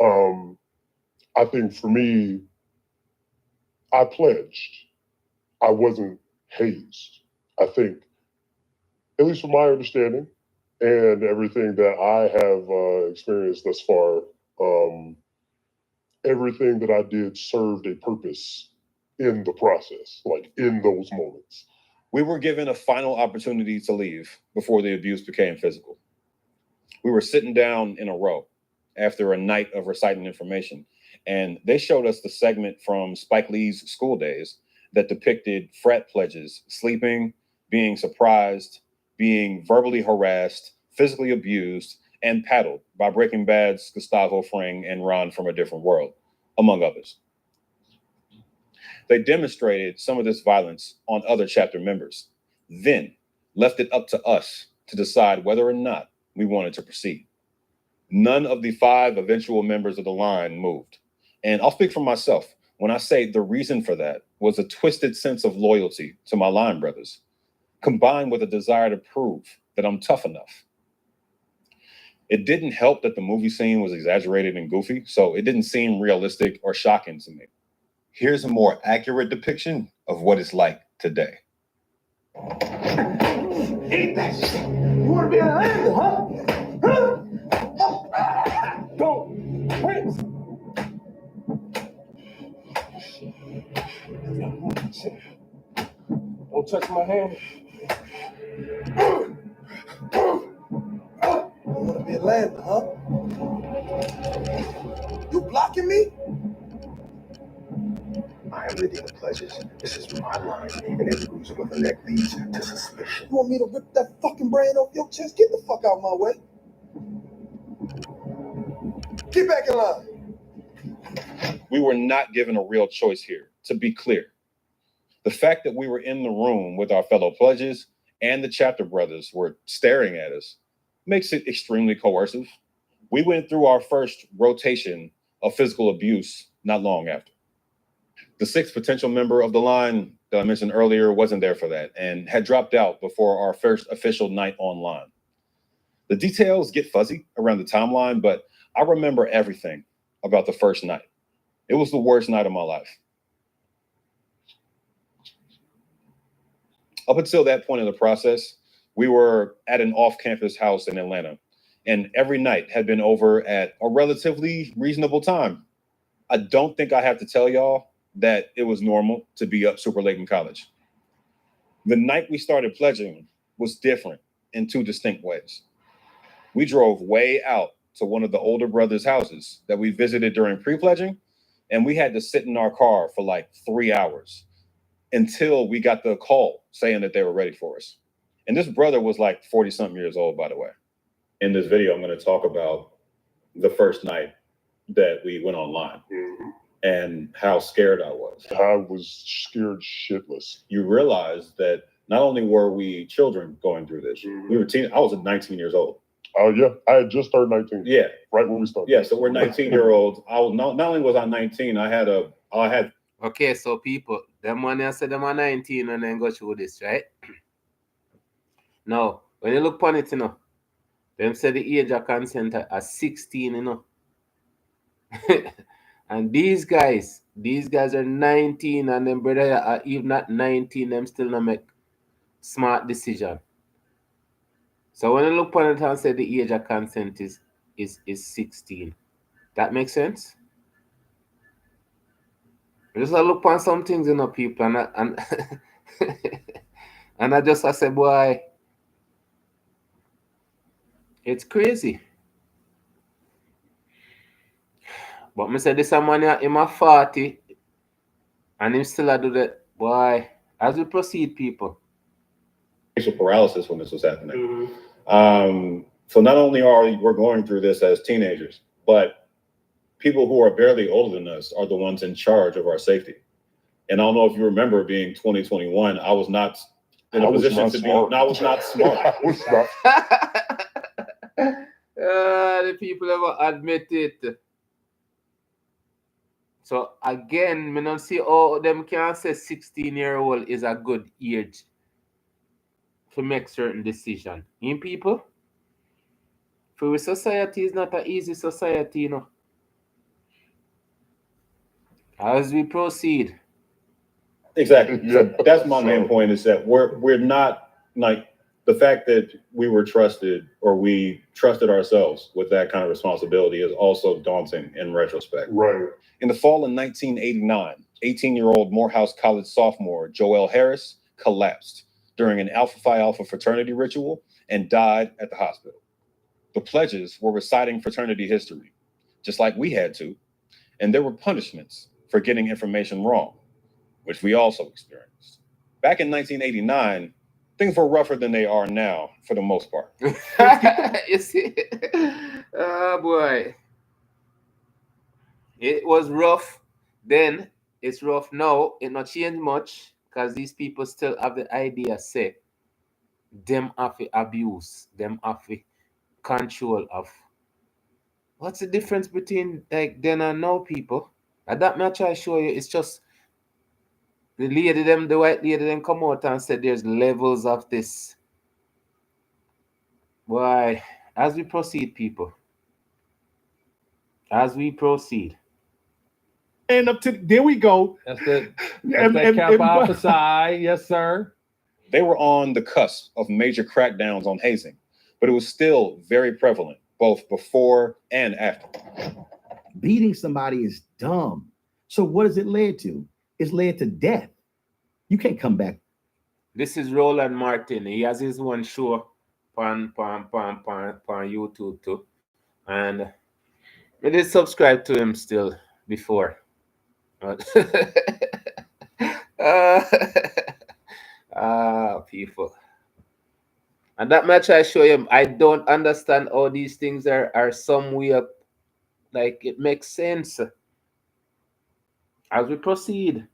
I think for me, I pledged. I wasn't hazed. I think, at least from my understanding and everything that I have experienced thus far, everything that I did served a purpose in the process, like in those moments. We were given a final opportunity to leave before the abuse became physical. We were sitting down in a row after a night of reciting information, and they showed us the segment from Spike Lee's School Days that depicted frat pledges sleeping, being surprised, being verbally harassed, physically abused, and paddled by Breaking Bad's Gustavo Fring and Ron from a Different World, among others. They demonstrated some of this violence on other chapter members, then left it up to us to decide whether or not we wanted to proceed. None of the 5 eventual members of the line moved. And I'll speak for myself when I say the reason for that was a twisted sense of loyalty to my line brothers, combined with a desire to prove that I'm tough enough. It didn't help that the movie scene was exaggerated and goofy, so it didn't seem realistic or shocking to me. Here's a more accurate depiction of what it's like today. Eat that shit. You want to be an Atlanta, huh? Don't. Prince. Don't touch my hand. You want to be Atlanta, huh? You blocking me? I am leading the pledges. This is my line, and every bruise of the neck leads to suspicion. You want me to rip that fucking brand off your chest? Get the fuck out my way. Get back in line. We were not given a real choice here, to be clear. The fact that we were in the room with our fellow pledges and the chapter brothers were staring at us makes it extremely coercive. We went through our first rotation of physical abuse not long after. The 6th potential member of the line that I mentioned earlier wasn't there for that and had dropped out before our first official night online. The details get fuzzy around the timeline, but I remember everything about the first night. It was the worst night of my life. Up until that point in the process, we were at an off-campus house in Atlanta, and every night had been over at a relatively reasonable time. I don't think I have to tell y'all that it was normal to be up super late in college. The night we started pledging was different in 2 distinct ways. We drove way out to one of the older brothers' houses that we visited during pre-pledging, and we had to sit in our car for like 3 hours until we got the call saying that they were ready for us. And this brother was like 40-something years old, by the way. In this video, I'm going to talk about the first night that we went online and how scared I was. I was scared shitless. You realize that not only were we children going through this, we were I was 19 years old. Oh yeah, I had just turned 19. Yeah, right when we started. Yeah, so we're 19-year-olds. I was not only was I 19, I had. Okay, so people, them one I said them are 19 and then go through this, right? Now, when you look upon it, you know, them say the age of consent are 16, you know. And these guys are 19, and them brother are even not 19, them still not make smart decision. So when I look upon it and say the age of consent is 16, that makes sense. Just I look upon some things, people, and and I say, boy, it's crazy. But me say this a man in a 40 and him still a do that. Boy, as we proceed, people. Facial paralysis when this was happening. So not only are we're going through this as teenagers, but people who are barely older than us are the ones in charge of our safety. And I don't know if you remember being 2021, I was not in a position to be, no, I was not smart. I was not. The people ever admit it. So again, me don't see how them can say 16-year-old is a good age to make certain decision. In people, for society is not an easy society, As we proceed. Exactly. So that's my main point, is that we're not, like, the fact that we were trusted, or we trusted ourselves with that kind of responsibility, is also daunting in retrospect. Right. In the fall of 1989, 18-year-old Morehouse College sophomore Joel Harris collapsed during an Alpha Phi Alpha fraternity ritual and died at the hospital. The pledges were reciting fraternity history, just like we had to, and there were punishments for getting information wrong, which we also experienced. Back in 1989, things were rougher than they are now, for the most part. You see? Oh boy. It was rough then, it's rough now. It not changed much, because these people still have the idea, say, them have to abuse, them have to control of. What's the difference between like then and now, people? And that me I try to show you, it's just the white lady them come out and said there's levels of this. Why? As we proceed, people. As we proceed. And up to there we go. That's that Kappa Alpha Psi. Yes, sir. They were on the cusp of major crackdowns on hazing, but it was still very prevalent, both before and after. Beating somebody is dumb. So what does it lead to? It's led to death. You can't come back. This is Roland Martin. He has his one show on YouTube too. And I did subscribe to him still before. People. And that much I show him. I don't understand how these things are some way up. Like, it makes sense. As we proceed.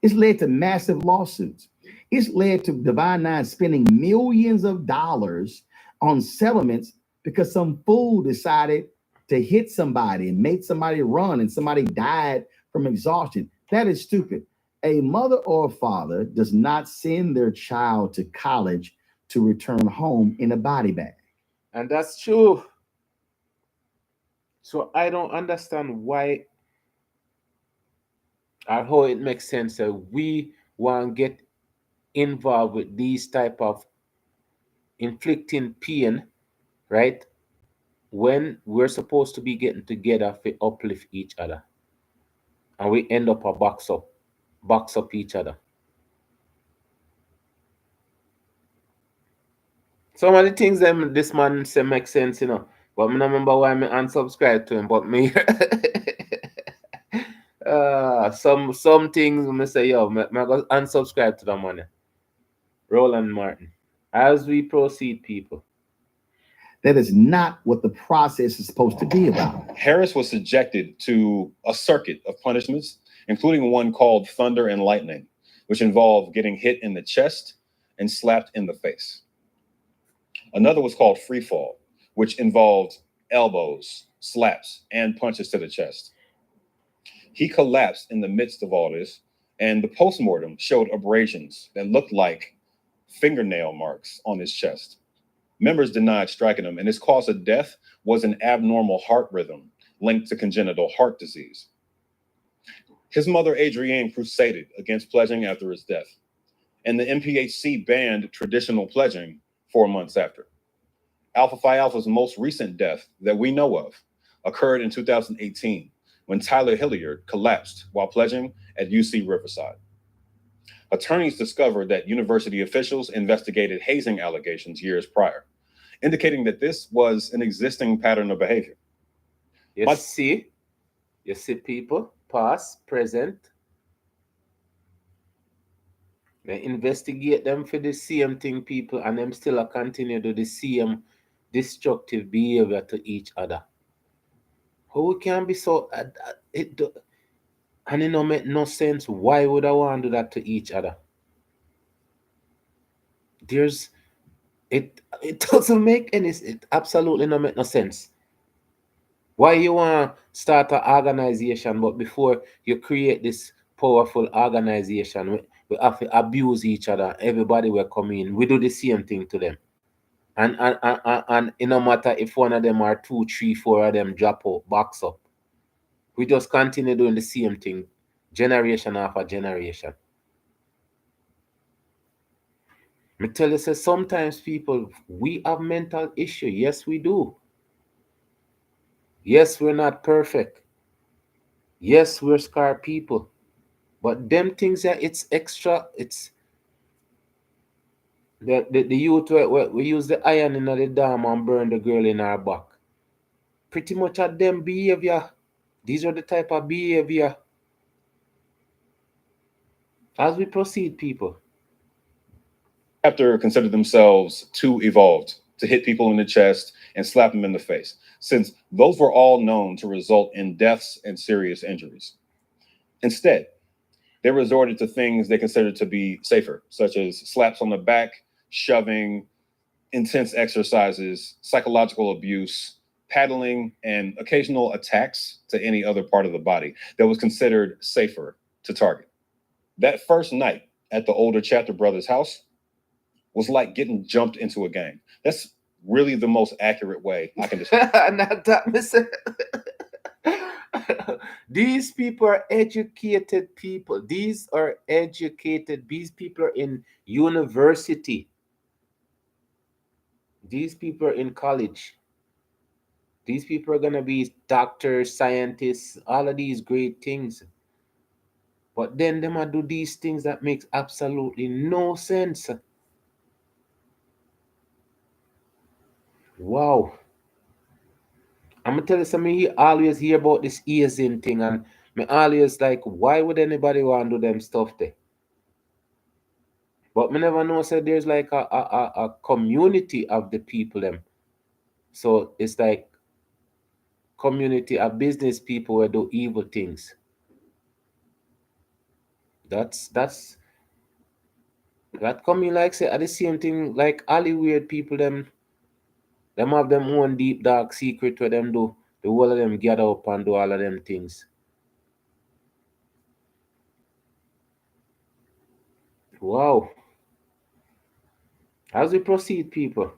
It's led to massive lawsuits. It's led to Divine Nine spending millions of dollars on settlements because some fool decided to hit somebody and make somebody run and somebody died from exhaustion. That is stupid. A mother or a father does not send their child to college to return home in a body bag. And that's true. So I don't understand why or how it makes sense that we want to get involved with these type of inflicting pain, right? When we're supposed to be getting together to uplift each other. And we end up a box up each other. Some of the things this man say make sense, but I don't remember why I unsubscribe to him, but me some things I say, yo, I go unsubscribe to the money. Roland Martin. As we proceed, people. That is not what the process is supposed to be about. Harris was subjected to a circuit of punishments, including one called Thunder and Lightning, which involved getting hit in the chest and slapped in the face. Another was called Free Fall, which involved elbows, slaps, and punches to the chest. He collapsed in the midst of all this, and the postmortem showed abrasions that looked like fingernail marks on his chest. Members denied striking him, and his cause of death was an abnormal heart rhythm linked to congenital heart disease. His mother, Adrienne, crusaded against pledging after his death, and the MPHC banned traditional pledging 4 months after. Alpha Phi Alpha's most recent death that we know of occurred in 2018 when Tyler Hilliard collapsed while pledging at UC Riverside. Attorneys discovered that university officials investigated hazing allegations years prior, indicating that this was an existing pattern of behavior. You see people, past, present, they investigate them for the same thing, people, and them still continue to do the same destructive behavior to each other. How we can be so and it don't make no sense. Why would I want to do that to each other? It doesn't make it absolutely not make no sense. Why you want to start an organization, but before you create this powerful organization, we have to abuse each other. Everybody will come in. We do the same thing to them. And it no matter if one of them or 2, 3, 4 of them drop out, box up. We just continue doing the same thing, generation after generation. Me tell you, say sometimes people, we have mental issue. Yes, we do. Yes, we're not perfect. Yes, we're scarred people. But them things that it's extra, it's the youth we use the iron in the dam and burn the girl in our back. Pretty much at them behavior. These are the type of behavior. As we proceed, people. Chapter considered themselves too evolved to hit people in the chest and slap them in the face, since those were all known to result in deaths and serious injuries. Instead, they resorted to things they considered to be safer, such as slaps on the back, shoving, intense exercises, psychological abuse, paddling, and occasional attacks to any other part of the body that was considered safer to target. That first night at the older chapter brother's house was like getting jumped into a game. That's really the most accurate way I can describe it. These people are educated people. These are educated. These people are in university. These people are in college. These people are going to be doctors, scientists, all of these great things. But then they might do these things that makes absolutely no sense. Wow. I'm going to tell you something, you always hear about this hazing thing, and me always like, why would anybody want to do them stuff there? But me never know, so there's like a community of the people them. So it's like community of business people who do evil things. That coming like say at the same thing like all the weird people them have them own deep dark secret where them do the whole of them gather up and do all of them things. Wow. As we proceed, people.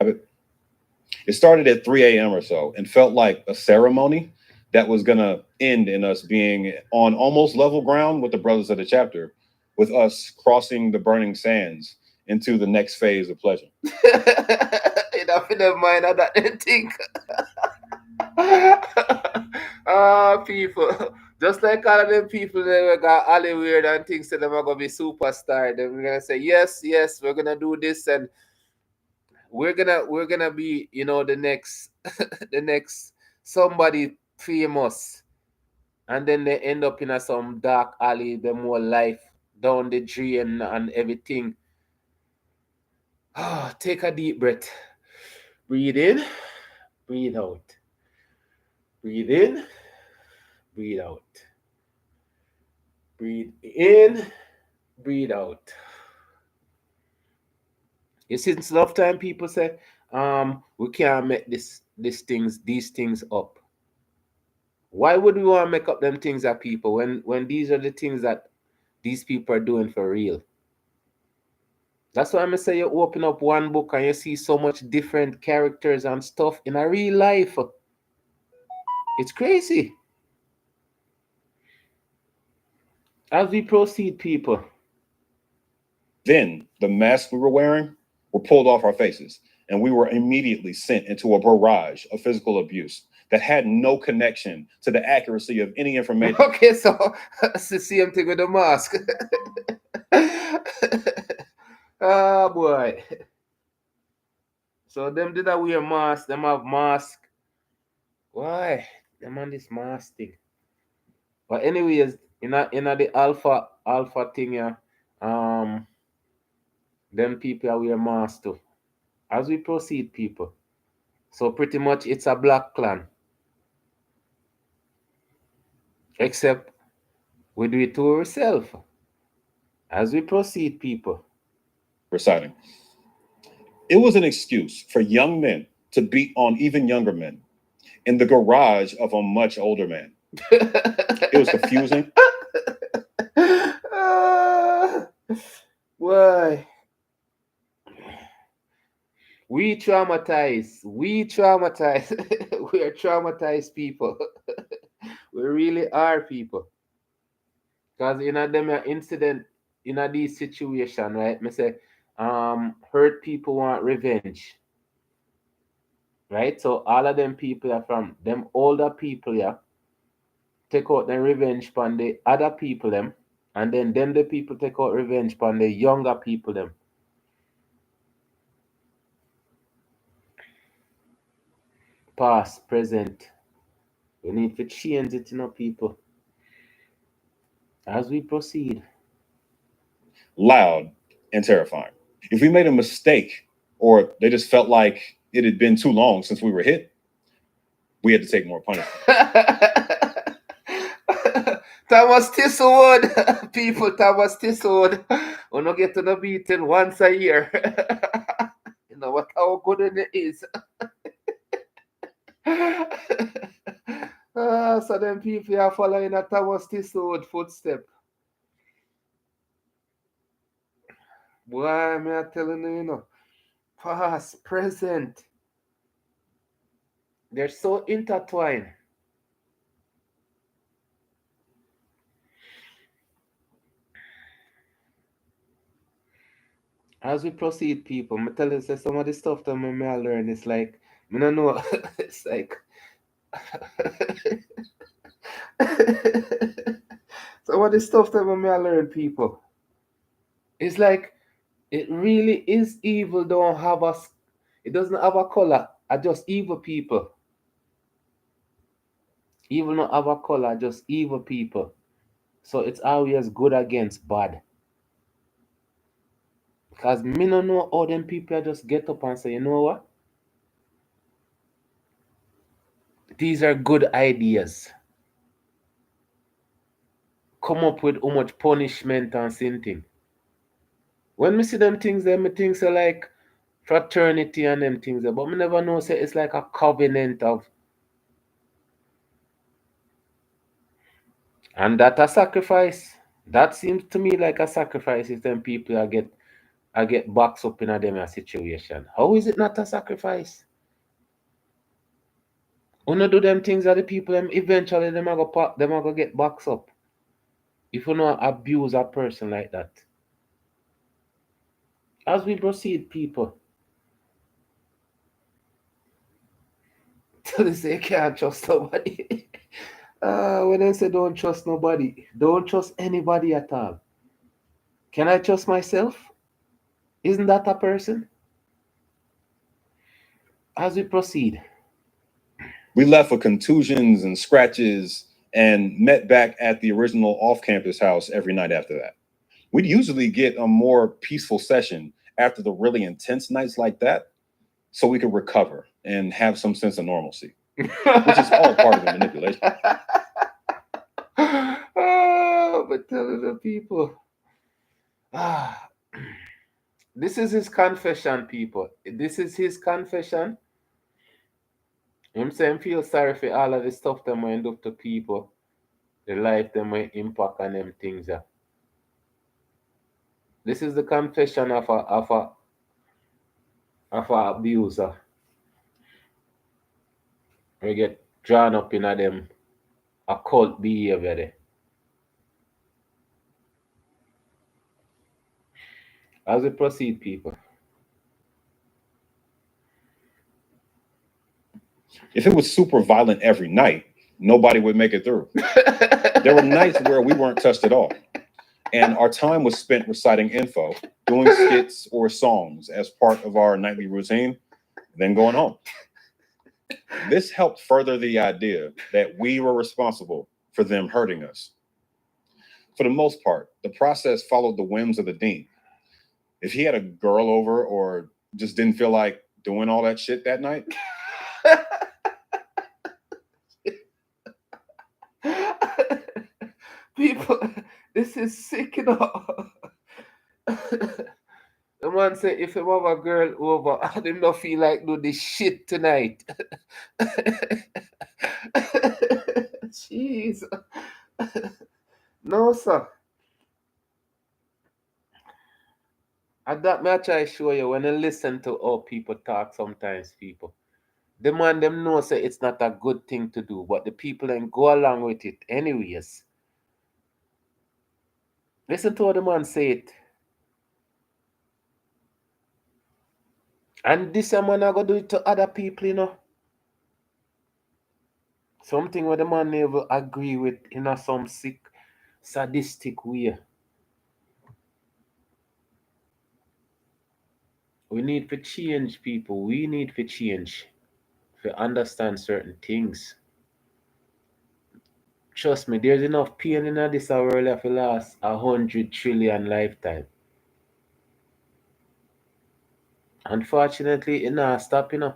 It started at 3 a.m. or so and felt like a ceremony that was going to end in us being on almost level ground with the brothers of the chapter, with us crossing the burning sands into the next phase of pledging. Enough in the mind of that thing. People. Just like all of them people that got Hollywood and things that them are gonna be superstar. They're gonna say, yes, we're gonna do this and we're gonna be, the next the next somebody famous. And then they end up in some dark alley, them whole life down the drain and everything. Take a deep breath. Breathe in, breathe out. Breathe in, breathe out. Breathe in, breathe out. You see, since love time people say, we can't make these things up. Why would we want to make up them things at people when these are the things that these people are doing for real? That's why I'm gonna say you open up one book and you see so much different characters and stuff in a real life. It's crazy. As we proceed, people, Then the masks we were wearing were pulled off our faces, and we were immediately sent into a barrage of physical abuse that had no connection to the accuracy of any information. Okay, so it's the same thing with the mask. Oh boy. So them did I wear mask, them have mask. Why? Them on this mask thing. But anyways, in the alpha thing, yeah, them people are wear mask too. As we proceed, people. So pretty much it's a black clan. Except we do it to ourselves. As we proceed, people. Reciting. It was an excuse for young men to beat on even younger men in the garage of a much older man. It was confusing. Why? We traumatize. We traumatize. We are traumatized people. We really are people. Because in a them incident, in a these situation, right? Me say, hurt people want revenge. Right? So all of them people are from them older people, yeah. Take out the revenge on the other people them, and then the people take out revenge on the younger people them. Past, present. We need to change it, people. As we proceed. Loud and terrifying. If we made a mistake or they just felt like it had been too long since we were hit, we had to take more punishment. Thomas Tisselwood, people, Thomas Tisselwood. We don't get to the beating once a year. You know what? How good it is. So them people are following a Thomas Tisselwood footstep. Boy, I'm telling you, past, present. They're so intertwined. As we proceed, people, I tell you, say some of the stuff that I learn is like, I don't know, it's like, some of the stuff that I learn, people, it's like, it really is evil, it doesn't have a color, are just evil people. Evil not have a color, just evil people. So it's always good against bad. Because me don't know how them people just get up and say, you know what? These are good ideas. Come up with how much punishment and something. When me see them things, me think so like fraternity and them things, but me never know say it's like a covenant of, and that a sacrifice. That seems to me like a sacrifice if them people I get boxed up in a them situation. How is it not a sacrifice? When you do them things that the people them eventually them are go get boxed up. If you not abuse a person like that. As we proceed, people. So they say you can't trust nobody. When I say don't trust nobody, don't trust anybody at all. Can I trust myself? Isn't that a person? As we proceed. We left with contusions and scratches and met back at the original off-campus house every night after that. We'd usually get a more peaceful session after the really intense nights like that, so we could recover and have some sense of normalcy, which is all part of the manipulation. Oh, but telling the people. This is his confession, people. This is his confession. Him saying feel sorry for all of the stuff that might do to people, the life that might impact on them things. This is the confession of a abuser. We get drawn up in them occult behavior there. As we proceed, people. If it was super violent every night, nobody would make it through. There were nights where we weren't touched at all, and our time was spent reciting info, doing skits or songs as part of our nightly routine, then going home. This helped further the idea that we were responsible for them hurting us. For the most part, the process followed the whims of the dean. If he had a girl over or just didn't feel like doing all that shit that night, People, this is sick, you know. The man say if him have a girl over, I do not feel like do this shit tonight. Jeez. No, sir. And that me I try show you when you listen to how people talk sometimes, people. The man them know say it's not a good thing to do, but the people then go along with it anyways. Listen to what the man say it. And this man I go do it to other people, you know. Something where the man never agree with in a some sick, sadistic way. We need to change, people. We need to change. To understand certain things. Trust me, there's enough pain in this world that will last 100 trillion lifetime. Unfortunately, it not stop, you know.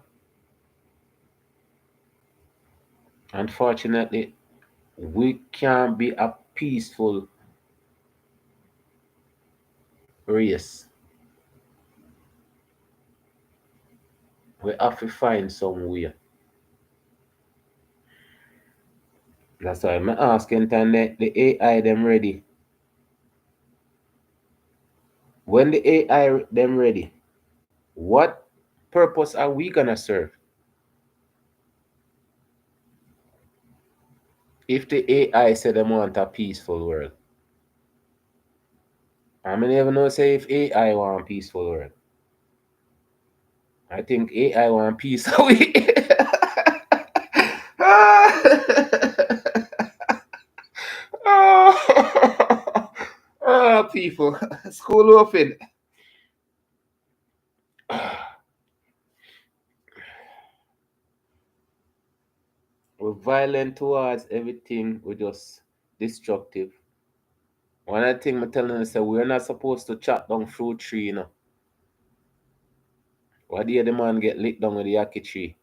Unfortunately, we can't be a peaceful race. We have to find some way. That's why I'm asking the AI them ready. When the AI them ready, what purpose are we gonna serve? If the AI said they want a peaceful world. I mean, never know say if AI want a peaceful world. I think AI want peace away. Oh, people, school open. We're violent towards everything. We're just destructive. One of the things I'm telling you is that we're not supposed to chop down fruit tree, you know. Why do the man get licked down with the yaki tree?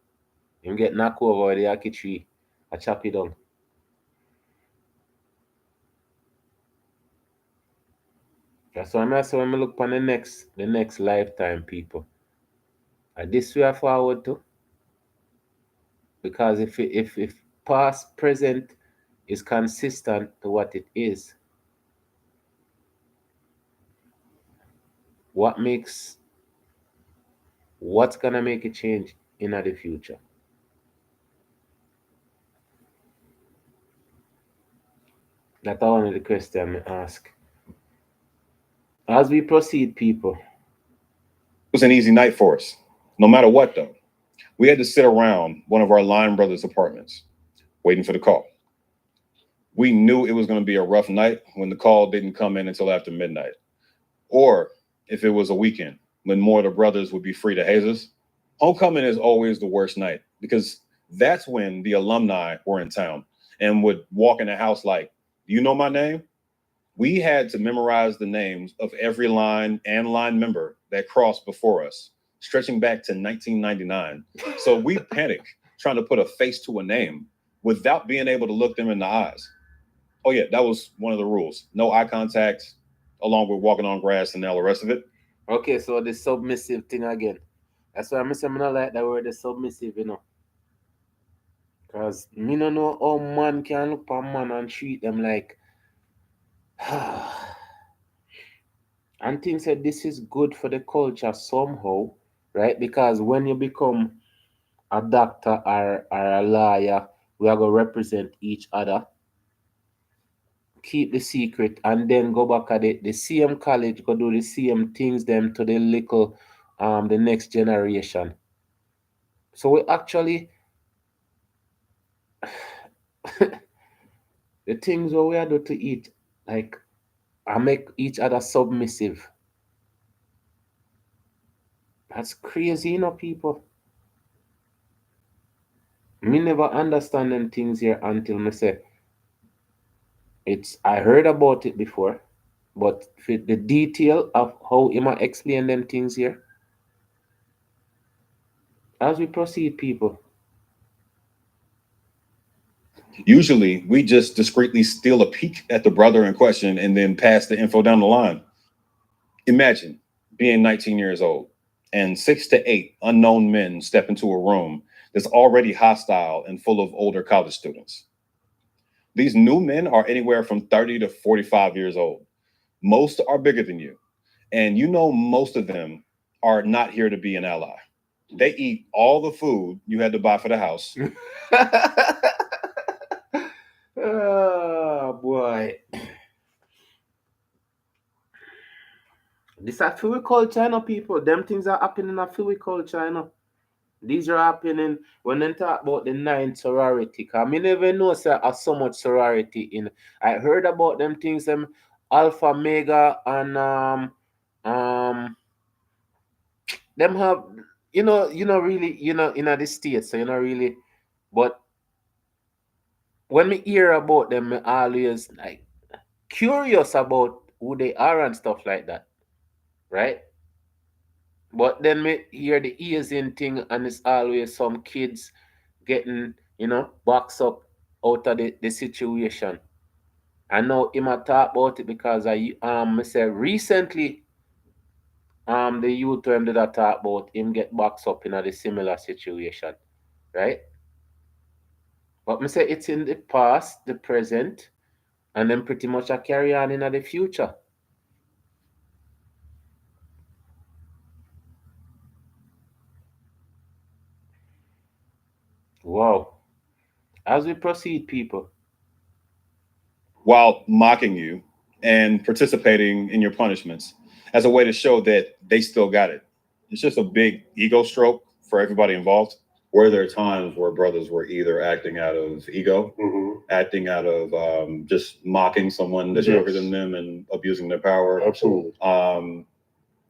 Him get knocked over with the yaki tree. I chop it down. That's why I say when I look on the next lifetime, people. And this we are forward to. Because if past, present is consistent to what it is, what's gonna make a change in the future? That's one of the questions I ask. As we proceed, people. it was an easy night for us. No matter what, though, we had to sit around one of our line brothers' apartments, waiting for the call. We knew it was going to be a rough night when the call didn't come in until after midnight. Or if it was a weekend, when more of the brothers would be free to haze us. Homecoming is always the worst night because that's when the alumni were in town and would walk in the house like, "Do you know my name?" We had to memorize the names of every line and line member that crossed before us, stretching back to 1999. So we panicked trying to put a face to a name without being able to look them in the eyes. Oh yeah, that was one of the rules. No eye contact, along with walking on grass and all the rest of it. Okay, so the submissive thing again. That's why I'm saying I don't like that word, the submissive, you know. Because me no know how man can look at man and treat them like and think that this is good for the culture somehow, right? Because when you become a doctor or a lawyer, we are going to represent each other. keep the secret, and then go back at the same college, go do the same things them to the little the next generation. So we actually the things what we are do to eat, like I make each other submissive. That's crazy, people. Me never understand them things here until me say I heard about it before, but the detail of how he might explain them things here as we proceed, people. Usually, we just discreetly steal a peek at the brother in question and then pass the info down the line. Imagine being 19 years old and 6 to 8 unknown men step into a room that's already hostile and full of older college students. These new men are anywhere from 30 to 45 years old. Most are bigger than you. And most of them are not here to be an ally. They eat all the food you had to buy for the house. Oh boy. This a fluid culture, people. Them things are happening in a fluid culture, These are happening when they talk about the nine sorority. Cause me never know there's so much sorority in. I heard about them things, them alpha, mega, and them have really, in the States, so really, but when me hear about them, me always like curious about who they are and stuff like that, right? But then me hear the hazing thing, and it's always some kids getting, boxed up out of the situation. I know him a talk about it because I say recently the youth to him did a talk about him get boxed up in a similar situation, right? But me say it's in the past, the present, and then pretty much I carry on in the future. Wow. As we proceed, people. While mocking you and participating in your punishments as a way to show that they still got it. It's just a big ego stroke for everybody involved. Were there times where brothers were either acting out of ego, acting out of just mocking someone that's younger than them and abusing their power? Absolutely.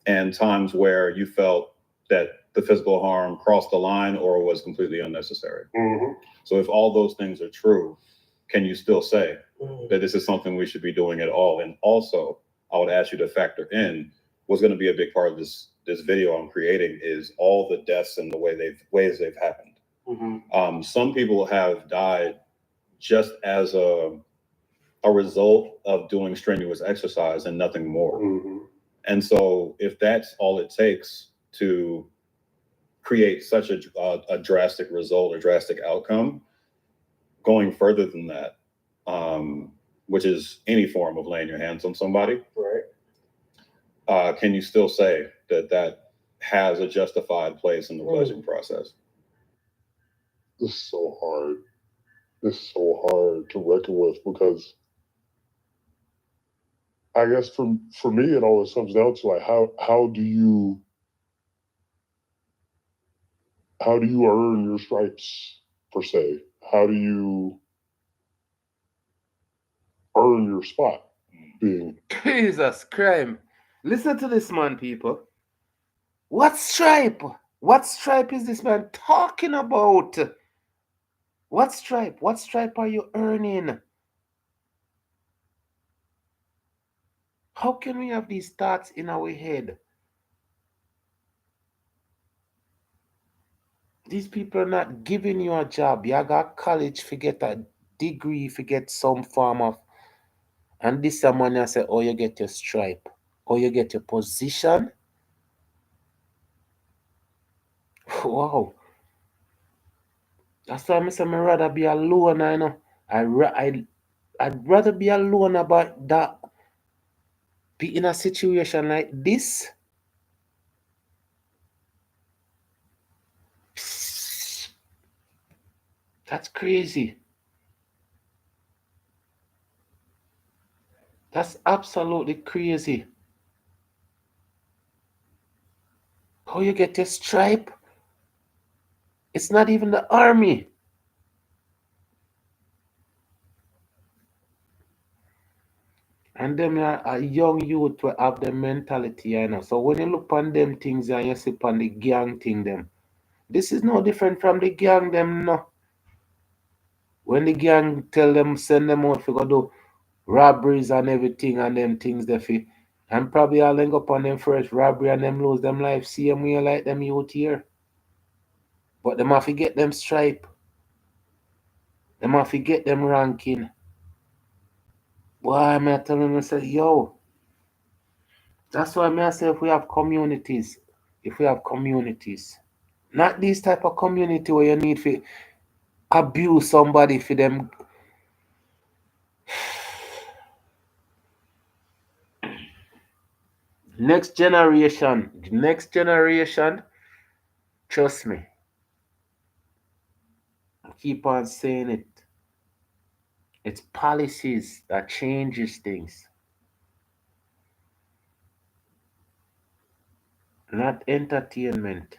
And times where you felt that the physical harm crossed the line or was completely unnecessary. So if all those things are true, can you still say that this is something we should be doing at all? And also, I would ask you to factor in what's going to be a big part of this video I'm creating is all the deaths and the ways they've happened. Some people have died just as a result of doing strenuous exercise and nothing more. And so if that's all it takes to create such a drastic result or drastic outcome, going further than that, which is any form of laying your hands on somebody, right? Can you still say that has a justified place in the pledging process? This is so hard. This is so hard to reckon with because I guess for me it always comes down to like how do you earn your stripes per se? How do you earn your spot being Jesus Christ. Listen to this man, people. What stripe? What stripe is this man talking about? What stripe? What stripe are you earning? How can we have these thoughts in our head? These people are not giving you a job. You got college to get a degree, to get some form of, and this someone I say, oh, you get your stripe, or you get your position. Wow. That's why I say I'd rather be alone, I know. I'd rather be alone about that. Be in a situation like this. That's crazy. That's absolutely crazy. How you get your stripe? It's not even the army. And them are a young youth will have the mentality, you know. So when you look on them things and you see on the gang thing them, this is no different from the gang them no. When the gang tell them send them out to go do robberies and everything and them things they fi and probably I'll link up on them first robbery and them lose them life. Same way like them youth here. But them have to get them stripe. Them have to get them ranking. Boy, I'm telling you, say, yo, that's why I say if we have communities, not this type of community where you need to abuse somebody for them. Next generation, trust me. I keep on saying it. It's policies that changes things, not entertainment,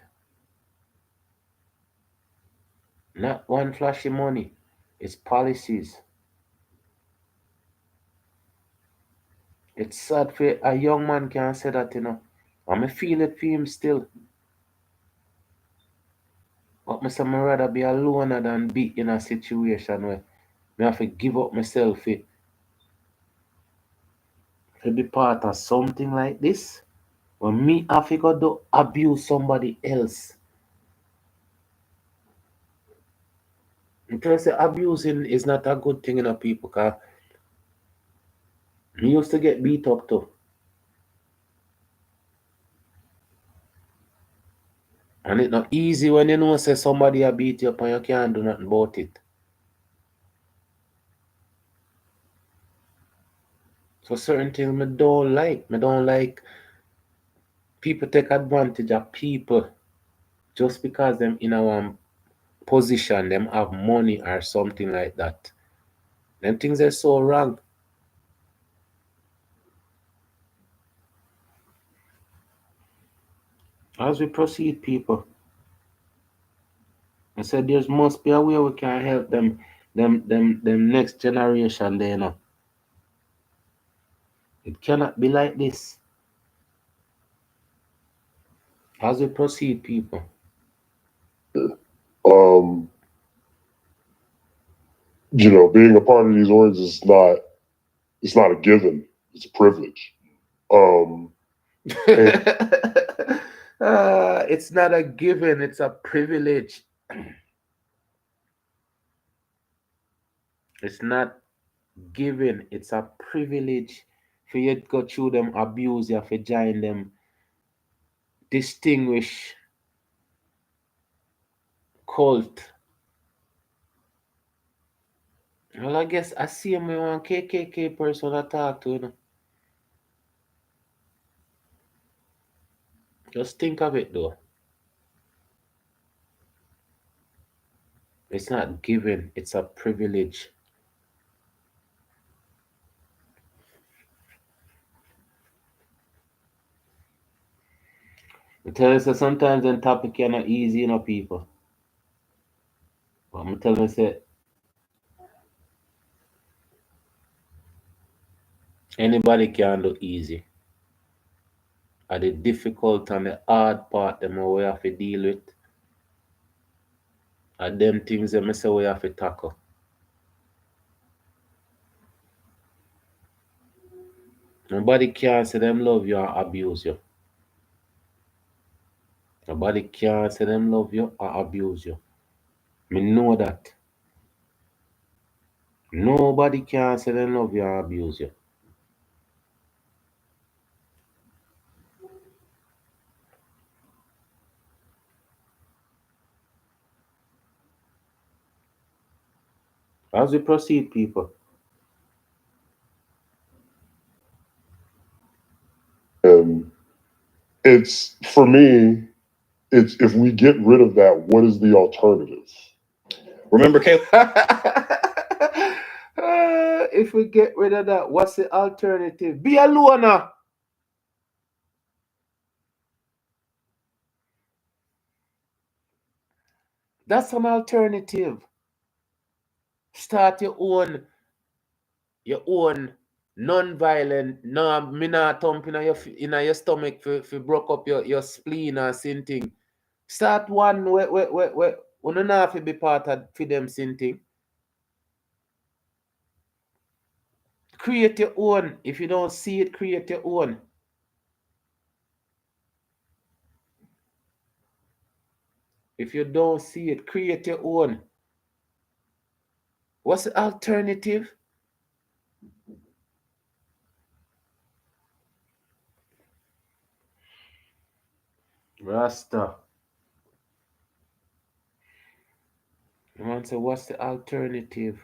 not one flashy money. It's policies. It's sad for a young man can't say that, you know. I feel it for him still. But I say I rather be a loner than be in a situation where I have to give up myself to be part of something like this. When me have to go do abuse somebody else. Because abusing is not a good thing in a people, because me used to get beat up too. And it's not easy when you know say somebody a beat you up and you can't do nothing about it. So certain things I don't like. I don't like people take advantage of people just because them in our position, them have money or something like that. Them things are so wrong. As we proceed, people, I said there must be a way we can help them next generation there, you know. It cannot be like this. As we proceed, people. You know, being a part of these orgs is it's not a given. It's a privilege. It's not a given, it's a privilege. It's not given, it's a privilege for you to go through them abuse, you have to join them distinguished cult. Well, I guess I see me one KKK person I talk to, you know. Just think of it though. It's not given, it's a privilege. I tell you, so sometimes the topic are not easy, you know, people. But I'm telling you, say, anybody can do easy. And the difficult and the hard part them we have to deal with. And them things them say we have to tackle. Nobody can say them love you or abuse you. Nobody can say them love you or abuse you. Me know that. Nobody can say them love you or abuse you. As we proceed, people. It's for me, it's if we get rid of that, what is the alternative? Remember, Caleb? if we get rid of that, what's the alternative? Be a loner. That's an alternative. Start your own non-violent. No, me not thump in your stomach for broke up your spleen or something. Start one where you don't have to be part of for them something. Create your own. If you don't see it, create your own. If you don't see it, create your own. What's the alternative? Rasta. You want to say, what's the alternative?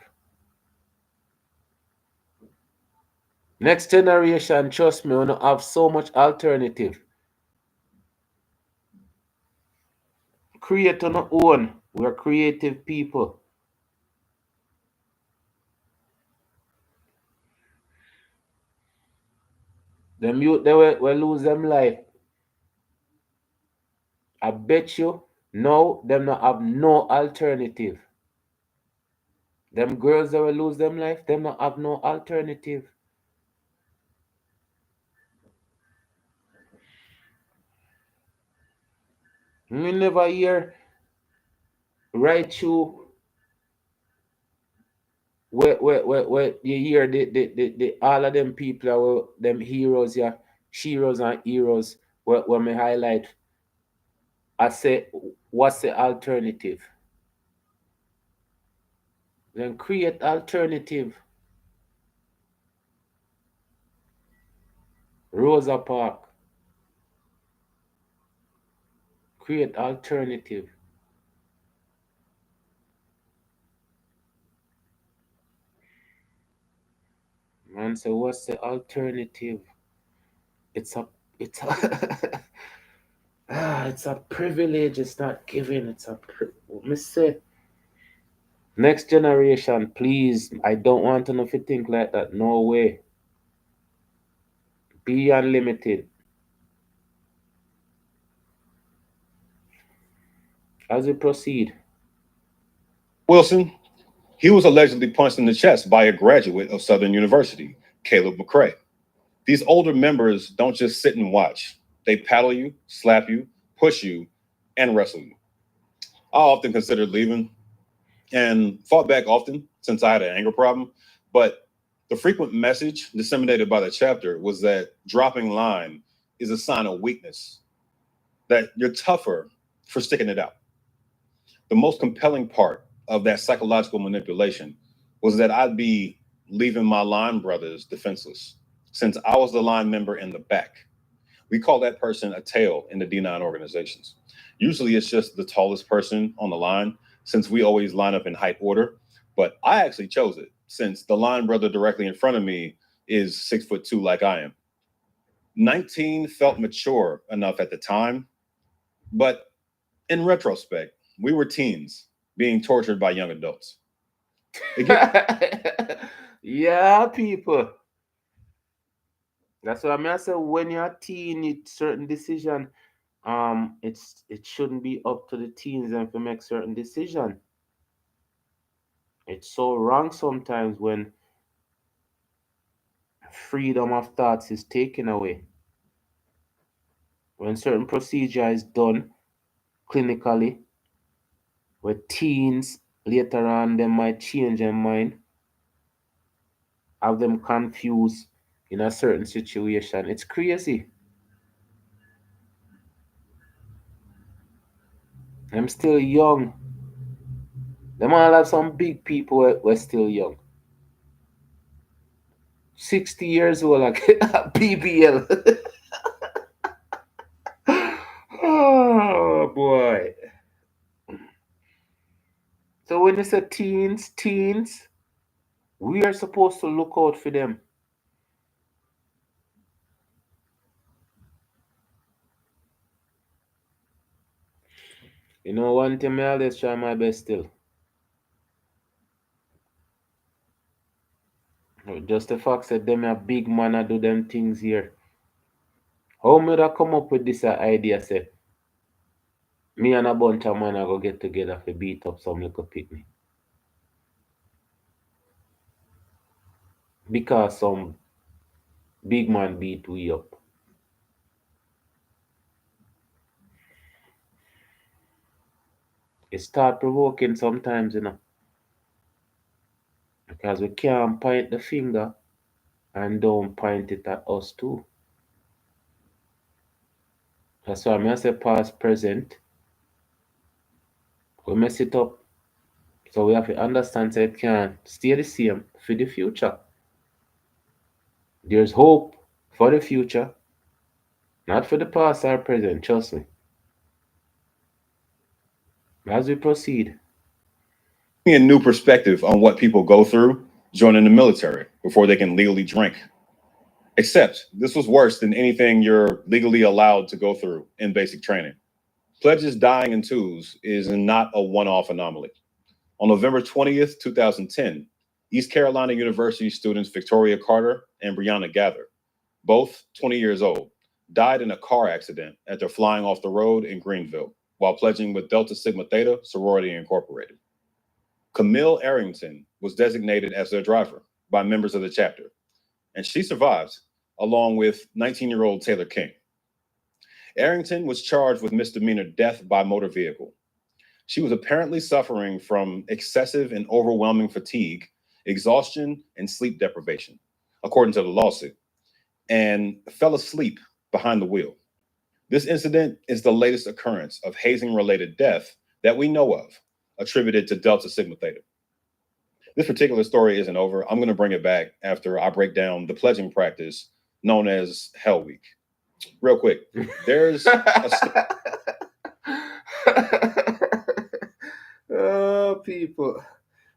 Next generation, trust me, we don't have so much alternative. Create on our own. We're creative people. Them youth, they will lose them life. I bet you, no, them not have no alternative. Them girls that will lose them life, them not have no alternative. We never hear right through where you hear the all of them people are them heroes, yeah, sheroes and heroes where me highlight. I say, what's the alternative? Then create alternative. Rosa Park. Create alternative. Man, so what's the alternative? It's a it's a privilege. It's not given. It's a let me say. Next generation, please. I don't want to know if you think like that. No way. Be unlimited. As we proceed. Wilson, he was allegedly punched in the chest by a graduate of Southern University, Caleb McCrae. These older members don't just sit and watch. They paddle you, slap you, push you, and wrestle you. I often considered leaving and fought back often since I had an anger problem. But the frequent message disseminated by the chapter was that dropping line is a sign of weakness, that you're tougher for sticking it out. The most compelling part of that psychological manipulation was that I'd be leaving my line brothers defenseless, since I was the line member in the back. We call that person a tail in the D9 organizations. Usually it's just the tallest person on the line, since we always line up in height order. But I actually chose it, since the line brother directly in front of me is 6'2" like I am. 19 felt mature enough at the time, but in retrospect, we were teens being tortured by young adults. Yeah, people. That's what I mean. I say when you're a teen, it's certain decision. It shouldn't be up to the teens and to make certain decision. It's so wrong sometimes when freedom of thoughts is taken away. When certain procedure is done clinically, where teens later on they might change their mind, have them confused in a certain situation. It's crazy. I'm still young. Them all have some big people we're still young. 60 years old like BBL. Oh boy. So when you say teens, we are supposed to look out for them. You know, one thing I always try my best still. Just the fact that them a big man a do them things here. How me da come up with this idea say me and a bunch of man a go get together to beat up some little picnic. Because some big man beat we up. It start provoking sometimes, you know. Because we can't point the finger and don't point it at us too. That's why I say past, present, we mess it up. So we have to understand that it can't stay the same for the future. There's hope for the future, not for the past or present, trust me. As we proceed. A new perspective on what people go through joining the military before they can legally drink. Except this was worse than anything you're legally allowed to go through in basic training. Pledges dying in twos is not a one-off anomaly. On November 20th, 2010, East Carolina University students Victoria Carter and Brianna Gather, both 20 years old, died in a car accident after flying off the road in Greenville while pledging with Delta Sigma Theta Sorority Incorporated. Camille Arrington was designated as their driver by members of the chapter, and she survived, along with 19-year-old Taylor King. Arrington was charged with misdemeanor death by motor vehicle. She was apparently suffering from excessive and overwhelming fatigue, exhaustion, and sleep deprivation, according to the lawsuit, and fell asleep behind the wheel. This incident is the latest occurrence of hazing-related death that we know of, attributed to Delta Sigma Theta. This particular story isn't over. I'm going to bring it back after I break down the pledging practice known as Hell Week. Real quick, there's a oh, people.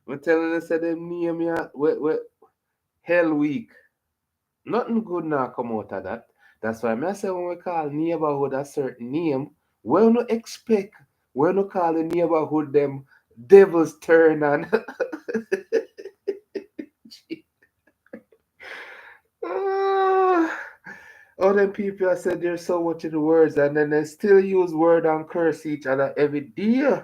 I'm telling us that them name ya what Hell Week. Nothing good now come out of that. That's why I say when we call neighborhood a certain name, we don't expect, we don't call the neighborhood them devil's turn and all them people I said there's so much in the words and then they still use word and curse each other every day.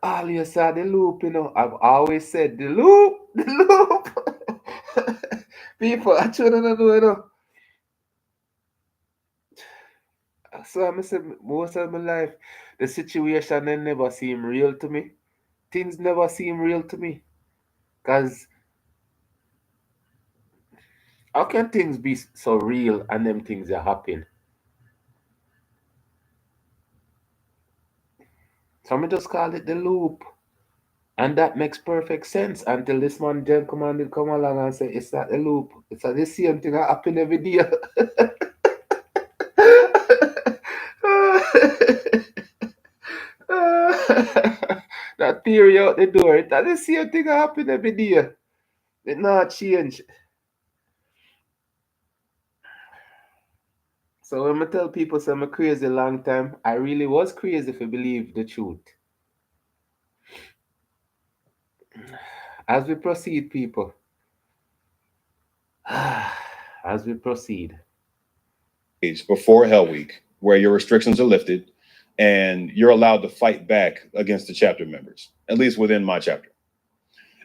All you said the loop, you know. I've always said the loop, the loop. People, I shouldn't know, you know. So I say most of my life, the situation they never seem real to me. Things never seem real to me. Cause how can things be so real and them things are happening? So I just call it the loop. And that makes perfect sense until this man gentleman come along and say it's not a loop. It's not the same thing that happen every day. That theory out the door. It's not the same thing that happen every day. It not change. So when I tell people say I'm crazy a long time, I really was crazy if you believe the truth. As we proceed, people. As we proceed. Before Hell Week, where your restrictions are lifted and you're allowed to fight back against the chapter members, at least within my chapter.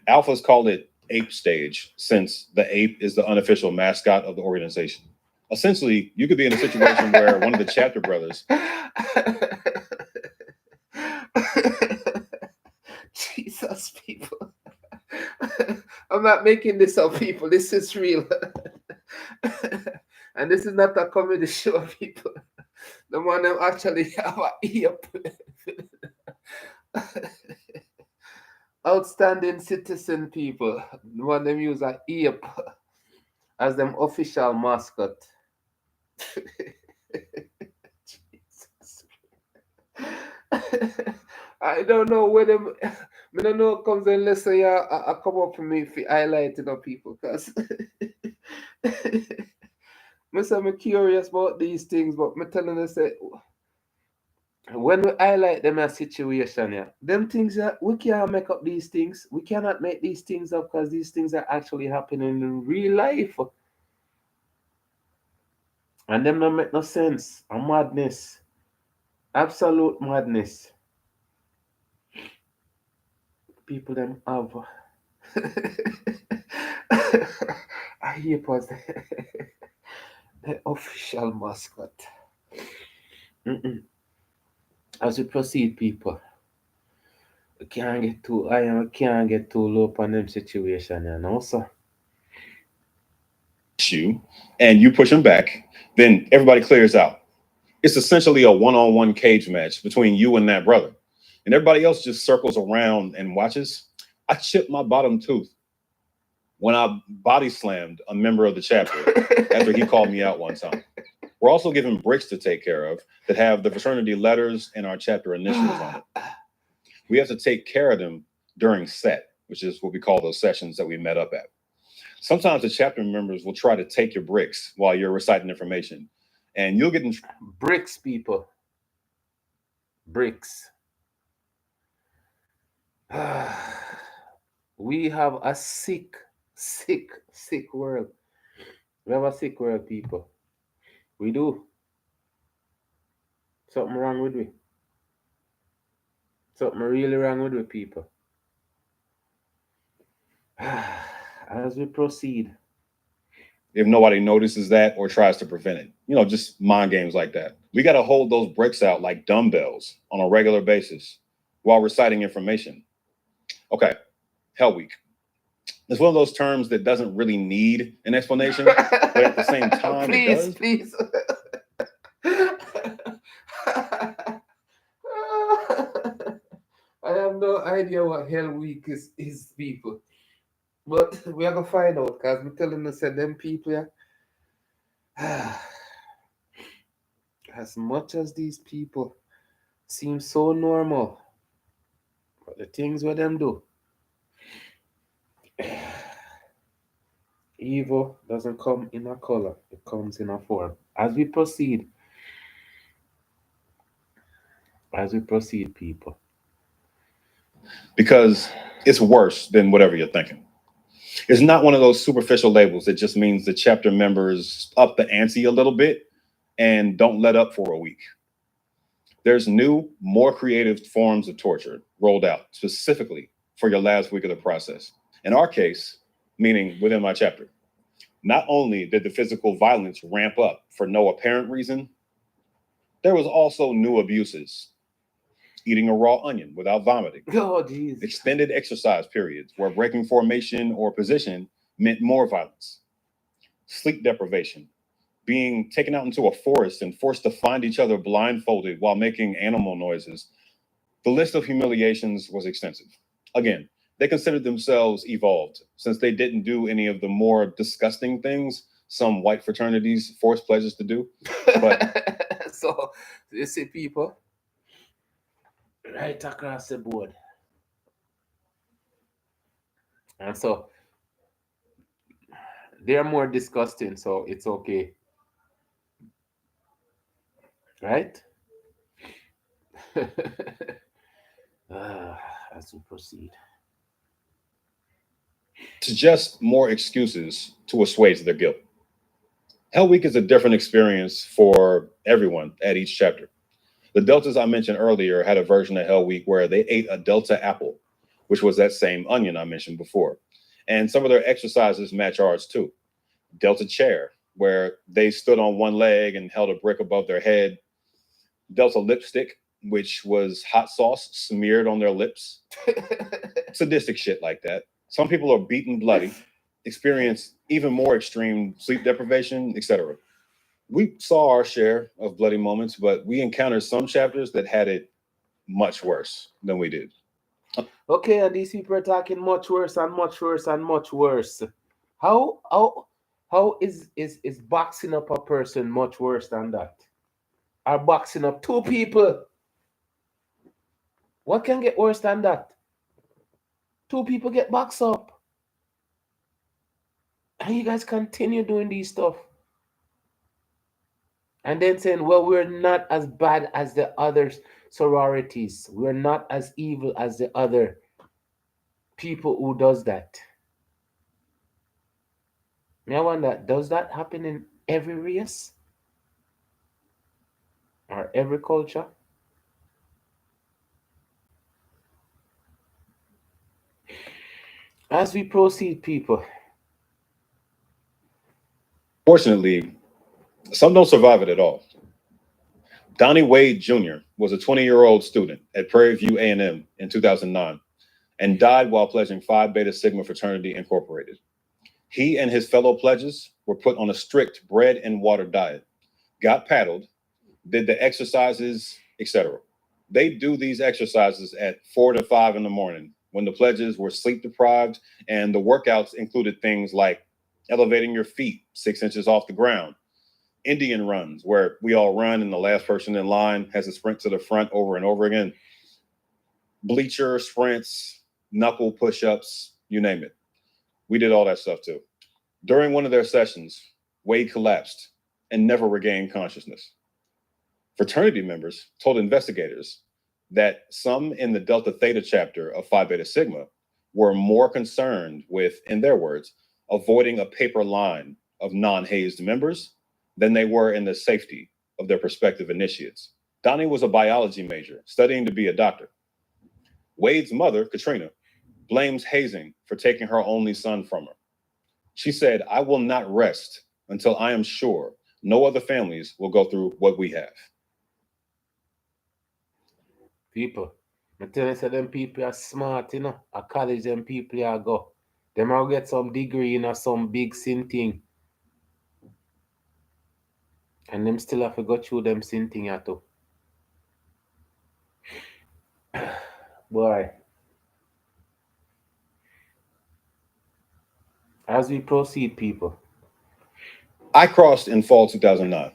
Alphas call it ape stage, since the ape is the unofficial mascot of the organization. Essentially, you could be in a situation where one of the chapter brothers. Jesus, people. I'm not making this up, people. This is real. And this is not a comedy show, people. The one them actually have a ear. Outstanding citizen, people. The one them use a ear as them official mascot. Jesus. I don't know where them. I don't know it comes unless I come up for me for highlighting of people, because I'm curious about these things, but I'm telling us that when we highlight them a situation, yeah, them things that we can't make up these things. We cannot make these things up because these things are actually happening in real life. And them don't make no sense. A madness. Absolute madness. People them have I hear was the official mascot. Mm-mm. As we proceed, people, we can't get too high and we can't get too low on them situation, you know, so. You and you push him back, then everybody clears out. It's essentially a one-on-one cage match between you and that brother. And everybody else just circles around and watches. I chipped my bottom tooth when I body slammed a member of the chapter after he called me out one time. We're also given bricks to take care of that have the fraternity letters and our chapter initials on it. We have to take care of them during set, which is what we call those sessions that we met up at. Sometimes the chapter members will try to take your bricks while you're reciting information, and you'll get in bricks, people. Bricks. We have a sick world. We have a sick world, people. We do. Something wrong with me. Something really wrong with me, people. As we proceed. If nobody notices that or tries to prevent it, just mind games like that. We got to hold those bricks out like dumbbells on a regular basis while reciting information. Okay, Hell Week. It's one of those terms that doesn't really need an explanation, but at the same time, please, it does. Please. I have no idea what Hell Week is, people. But we are going to find out because I'm telling you, said them people, yeah. As much as these people seem so normal, but the things what them do, evil doesn't come in a color, it comes in a form. As we proceed, people. Because it's worse than whatever you're thinking. It's not one of those superficial labels that just means the chapter members up the ante a little bit and don't let up for a week. There's new, more creative forms of torture rolled out specifically for your last week of the process. In our case, meaning within my chapter, not only did the physical violence ramp up for no apparent reason, there was also new abuses. Eating a raw onion without vomiting. Oh, geez. Extended exercise periods where breaking formation or position meant more violence. Sleep deprivation. Being taken out into a forest and forced to find each other blindfolded while making animal noises. The list of humiliations was extensive. Again, they considered themselves evolved since they didn't do any of the more disgusting things some white fraternities force pledges to do. But so, you see, people, right across the board. And so, they're more disgusting, so it's okay. Right? As we proceed. To just more excuses to assuage their guilt. Hell Week is a different experience for everyone at each chapter. The Deltas I mentioned earlier had a version of Hell Week where they ate a Delta apple, which was that same onion I mentioned before. And some of their exercises match ours too. Delta chair, where they stood on one leg and held a brick above their head. Delta lipstick, which was hot sauce smeared on their lips. Sadistic shit like that. Some people are beaten bloody, experience even more extreme sleep deprivation, etc. We saw our share of bloody moments, but we encountered some chapters that had it much worse than we did. Okay, and these people are talking much worse and much worse and much worse. How is boxing up a person much worse than that? Or boxing up two people? What can get worse than that? Two people get boxed up. And you guys continue doing these stuff. And then saying, well, we're not as bad as the other sororities. We're not as evil as the other people who does that. Me, I wonder, does that happen in every race or every culture? As we proceed, people, Fortunately, some don't survive it at all. Donnie Wade Jr. was a 20-year-old student at Prairie View A&M in 2009 and died while pledging Phi Beta Sigma Fraternity Incorporated. He and his fellow pledges were put on a strict bread and water diet, got paddled, did the exercises, etc. They do these exercises at 4 to 5 in the morning when the pledges were sleep deprived, and the workouts included things like elevating your feet 6 inches off the ground, Indian runs where we all run and the last person in line has to sprint to the front over and over again, bleacher sprints, knuckle push-ups, you name it. We did all that stuff too. During one of their sessions, Wade collapsed and never regained consciousness. Fraternity members told investigators that some in the Delta Theta chapter of Phi Beta Sigma were more concerned with, in their words, avoiding a paper line of non-hazed members than they were in the safety of their prospective initiates. Donnie was a biology major, studying to be a doctor. Wade's mother, Katrina, blames hazing for taking her only son from her. She said, "I will not rest until I am sure no other families will go through what we have." people, I tell you, say them people are smart, you know. At college, them people are go. Them are get some degree in some big sin thing. And them still have to go through them sin thing at all. Boy. As we proceed, people. I crossed in fall 2009.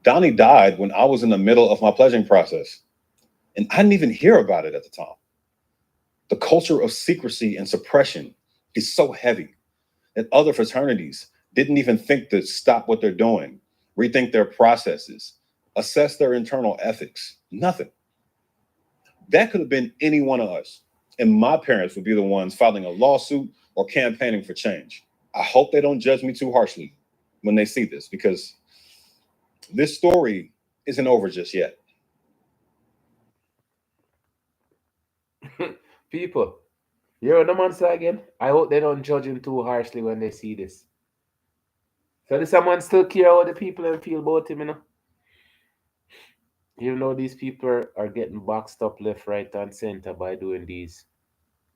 Donnie died when I was in the middle of my pledging process, and I didn't even hear about it at the time. The culture of secrecy and suppression is so heavy that other fraternities didn't even think to stop what they're doing, rethink their processes, assess their internal ethics. Nothing. That could have been any one of us, and my parents would be the ones filing a lawsuit or campaigning for change. I hope they don't judge me too harshly when they see this, because this story isn't over just yet. People, you hear the man say again? I hope they don't judge him too harshly when they see this. So this man still care how the people and feel about him, you know? Even though these people are getting boxed up left, right, and center by doing these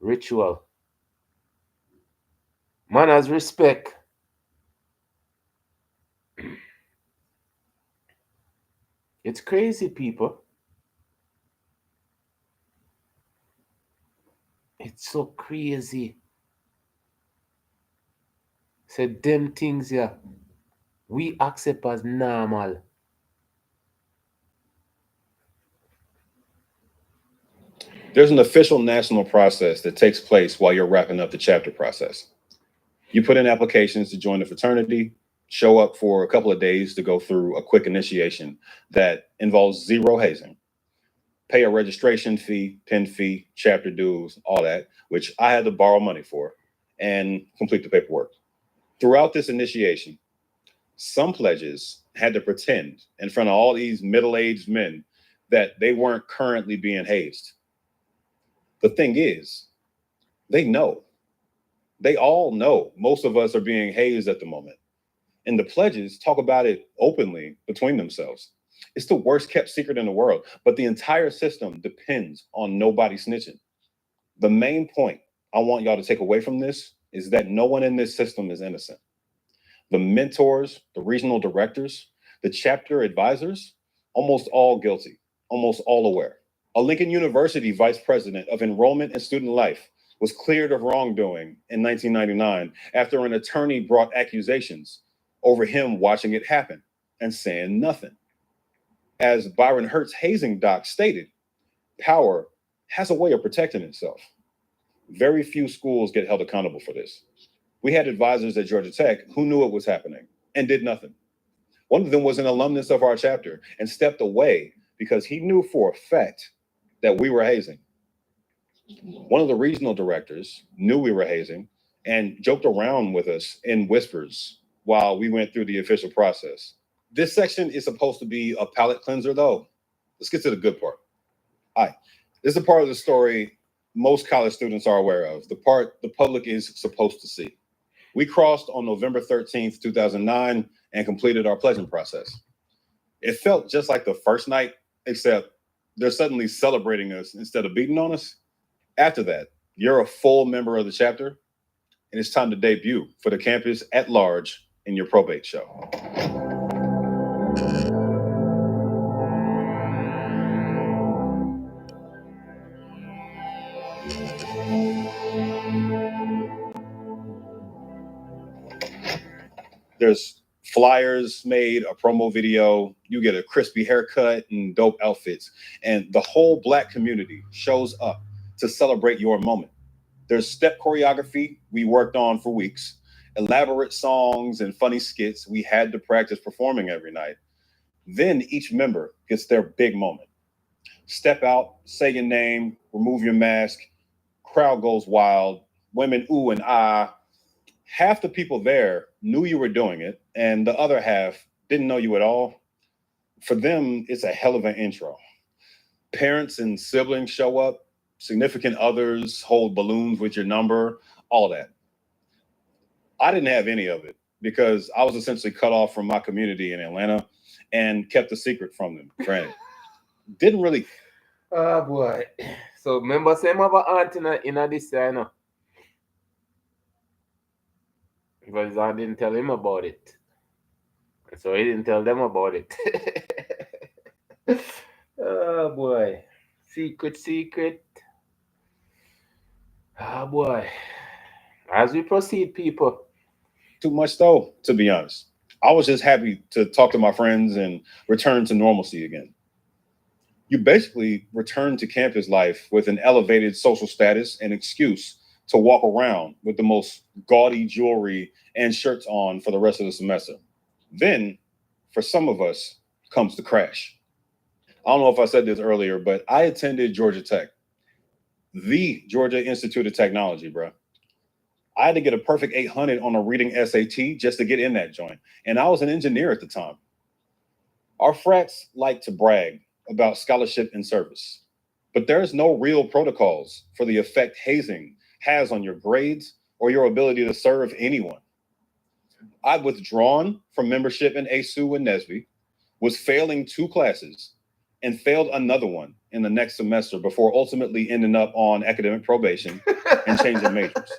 ritual. Man has respect. It's crazy, people. It's so crazy. Say them things here, we accept as normal. There's an official national process that takes place while you're wrapping up the chapter process. You put in applications to join the fraternity, show up for a couple of days to go through a quick initiation that involves zero hazing, pay a registration fee, pin fee, chapter dues, all that, which I had to borrow money for, and complete the paperwork. Throughout this initiation, some pledges had to pretend in front of all these middle-aged men that they weren't currently being hazed. The thing is, they know. They all know most of us are being hazed at the moment. And the pledges talk about it openly between themselves. It's the worst kept secret in the world, but the entire system depends on nobody snitching. The main point I want y'all to take away from this is that no one in this system is innocent. The mentors, the regional directors, the chapter advisors, almost all guilty, almost all aware. A Lincoln University vice president of enrollment and student life was cleared of wrongdoing in 1999 after an attorney brought accusations over him watching it happen and saying nothing. As Byron Hurt's hazing doc stated, power has a way of protecting itself. Very few schools get held accountable for this. We had advisors at Georgia Tech who knew it was happening and did nothing. One of them was an alumnus of our chapter and stepped away because he knew for a fact that we were hazing. One of the regional directors knew we were hazing and joked around with us in whispers while we went through the official process. This section is supposed to be a palate cleanser, though. Let's get to the good part. All right, this is a part of the story most college students are aware of, the part the public is supposed to see. We crossed on November 13th, 2009, and completed our pledging process. It felt just like the first night, except they're suddenly celebrating us instead of beating on us. After that, you're a full member of the chapter, and it's time to debut for the campus at large in your probate show. There's flyers made, a promo video, you get a crispy haircut and dope outfits, and the whole Black community shows up to celebrate your moment. There's step choreography we worked on for weeks, elaborate songs and funny skits we had to practice performing every night. Then each member gets their big moment. Step out, say your name, remove your mask, crowd goes wild, women ooh and ah. Half the people there knew you were doing it, and the other half didn't know you at all. For them, it's a hell of an intro. Parents and siblings show up, significant others hold balloons with your number, all that. I didn't have any of it because I was essentially cut off from my community in Atlanta and kept a secret from them, granted. Didn't really. Oh boy. So remember, same of our aunt in this, I know. Because I didn't tell him about it. So he didn't tell them about it. Oh boy. Secret. Oh boy. As we proceed, people. Too much though, to be honest. I was just happy to talk to my friends and return to normalcy again. You basically return to campus life with an elevated social status and excuse to walk around with the most gaudy jewelry and shirts on for the rest of the semester. Then, for some of us, comes the crash. I don't know if I said this earlier, but I attended Georgia Tech, the Georgia Institute of Technology, bro. I had to get a perfect 800 on a reading SAT just to get in that joint. And I was an engineer at the time. Our frats like to brag about scholarship and service, but there's no real protocols for the effect hazing has on your grades or your ability to serve anyone. I'd withdrawn from membership in ASU and NESB, was failing 2 classes, and failed another one in the next semester before ultimately ending up on academic probation and changing majors.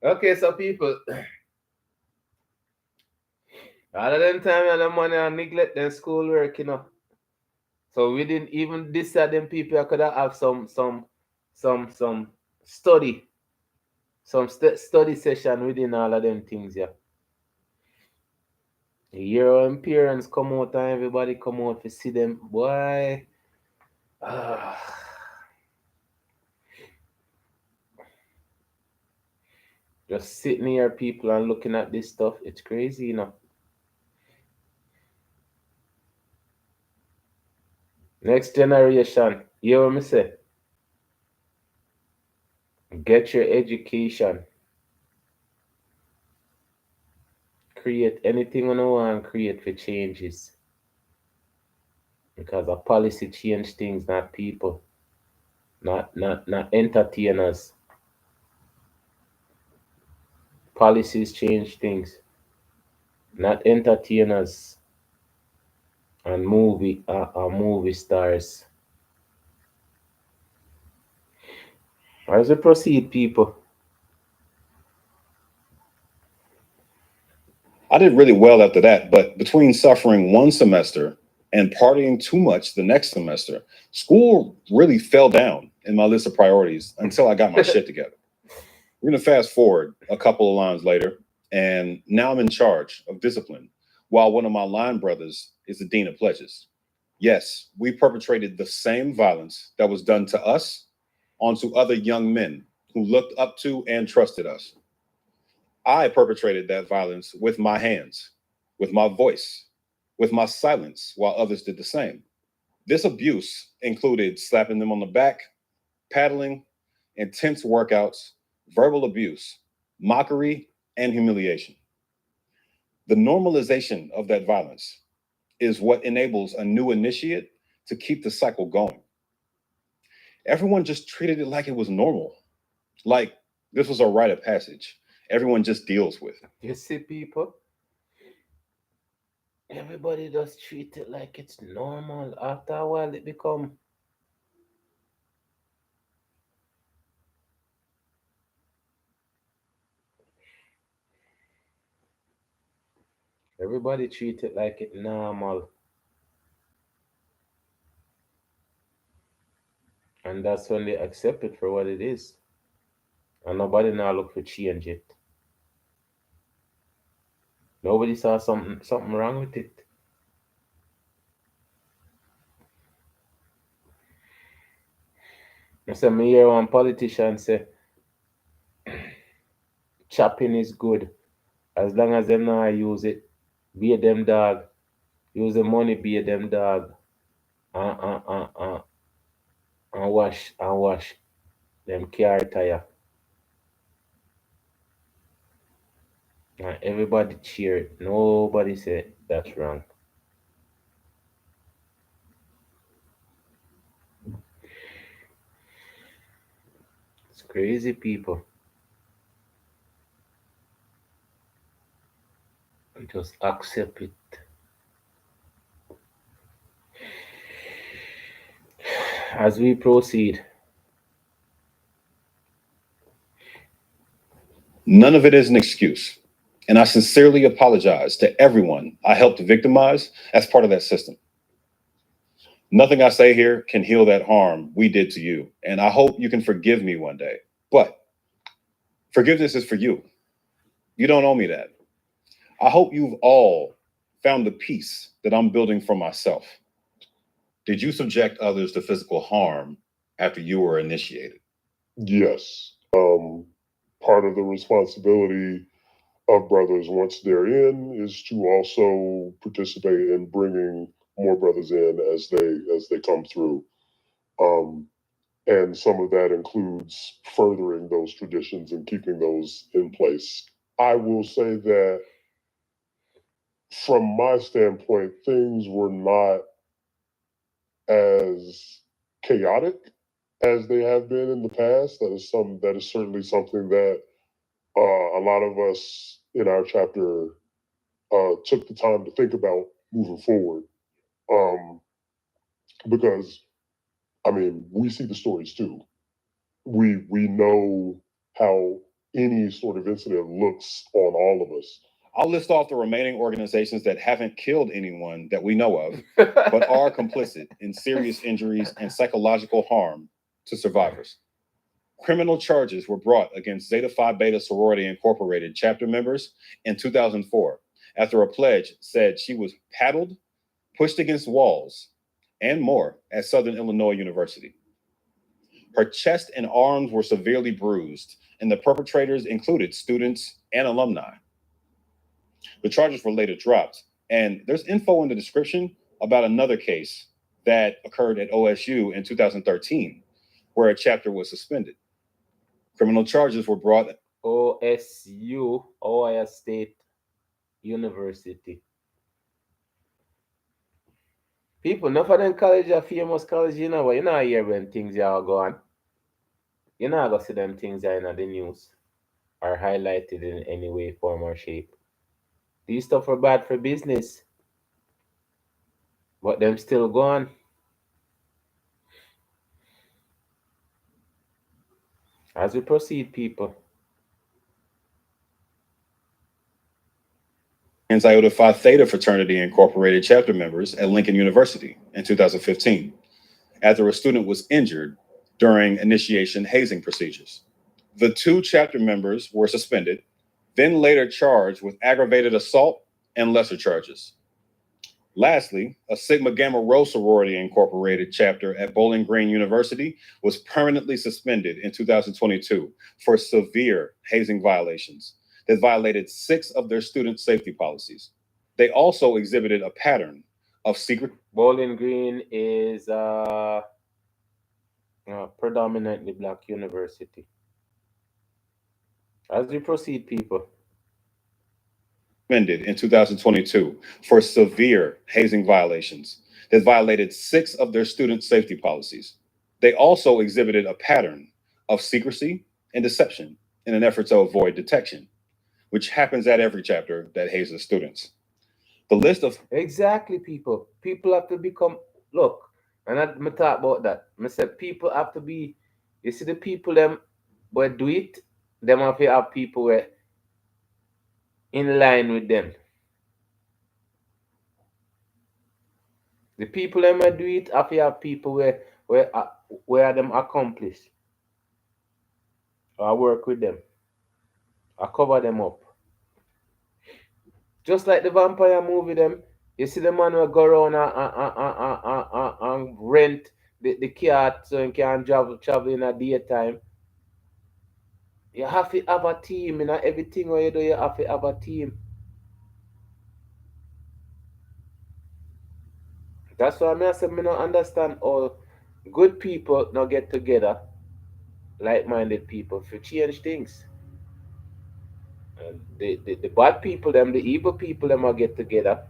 Okay, so people, all of them time and the money and neglect them schoolwork, you know. So we didn't even decide them people could have some study, study session within all of them things, yeah. Your parents come out and everybody come out to see them, boy. Just sitting here, people, and looking at this stuff, it's crazy, you know. Next generation, you hear what me say? Get your education. Create anything you want to create for changes. Because a policy change things, not people. Not entertainers. Policies change things. Not entertainers and movie stars. As we proceed, people. I did really well after that, but between suffering one semester and partying too much the next semester, school really fell down in my list of priorities until I got my shit together. We're gonna fast forward a couple of lines later, and now I'm in charge of discipline, while one of my line brothers is the dean of pledges. Yes, we perpetrated the same violence that was done to us onto other young men who looked up to and trusted us. I perpetrated that violence with my hands, with my voice, with my silence, while others did the same. This abuse included slapping them on the back, paddling, intense workouts, verbal abuse, mockery, and humiliation. The normalization of that violence is what enables a new initiate to keep the cycle going. Everyone just treated it like it was normal, like this was a rite of passage. Everyone just deals with it. You see, people, everybody just treat it like it's normal. After a while, it become everybody treat it like it's normal, and that's when they accept it for what it is, and nobody now look for change it. Nobody saw something wrong with it. I said, me hear one politician say, chopping is good as long as them not use it. Be them dog. Use the money, be them dog. And, and, and, and, and wash them car tire. And everybody cheer it. Nobody say that's wrong. It's crazy, people. Just accept it. As we proceed, None of it is an excuse. And I sincerely apologize to everyone I helped victimize as part of that system. Nothing I say here can heal that harm we did to you. And I hope you can forgive me one day. But forgiveness is for you. You don't owe me that. I hope you've all found the peace that I'm building for myself. Did you subject others to physical harm after you were initiated? Yes. Part of the responsibility of brothers once they're in is to also participate in bringing more brothers in as they come through. And some of that includes furthering those traditions and keeping those in place. I will say that from my standpoint, things were not as chaotic as they have been in the past. That is certainly something that a lot of us in our chapter took the time to think about moving forward. Because I mean, we see the stories too. We know how any sort of incident looks on all of us. I'll list off the remaining organizations that haven't killed anyone that we know of, but are complicit in serious injuries and psychological harm to survivors. Criminal charges were brought against Zeta Phi Beta Sorority Incorporated chapter members in 2004 after a pledge said she was paddled, pushed against walls, and more at Southern Illinois University. Her chest and arms were severely bruised, and the perpetrators included students and alumni. The charges were later dropped, and there's info in the description about another case that occurred at OSU in 2013, where a chapter was suspended. Criminal charges were brought. OSU, Ohio State University. People, enough of them college are famous college, you know, but you know hear when things are going. You know go see them things are in the news or highlighted in any way, form, or shape. These stuff are bad for business, but them still gone. As we proceed, people. And Iota Phi Theta Fraternity Incorporated chapter members at Lincoln University in 2015, after a student was injured during initiation hazing procedures. The two chapter members were suspended, then later charged with aggravated assault and lesser charges. Lastly, a Sigma Gamma Rho Sorority Incorporated chapter at Bowling Green University was permanently suspended in 2022 for severe hazing violations. that violated 6 of their student safety policies. They also exhibited a pattern of secret. Bowling Green is predominantly black university. As we proceed, people. Suspended in 2022 for severe hazing violations that violated 6 of their student safety policies. They also exhibited a pattern of secrecy and deception in an effort to avoid detection, which happens at every chapter that hazes students. The list of Exactly, people. People have to become look, and I me talk about that. I said people have to be. You see the people them where do it, them have to have people where in line with them. The people them where do it have to have people where them accomplish. I work with them. I cover them up. Just like the vampire movie them, you see the man will go around and rent the car so he can travel in a daytime. You have to have a team in everything what you do, you have to have a team. That's why I say I don't understand how good people not get together, like-minded people, to change things. And the bad people, them, the evil people, them will get together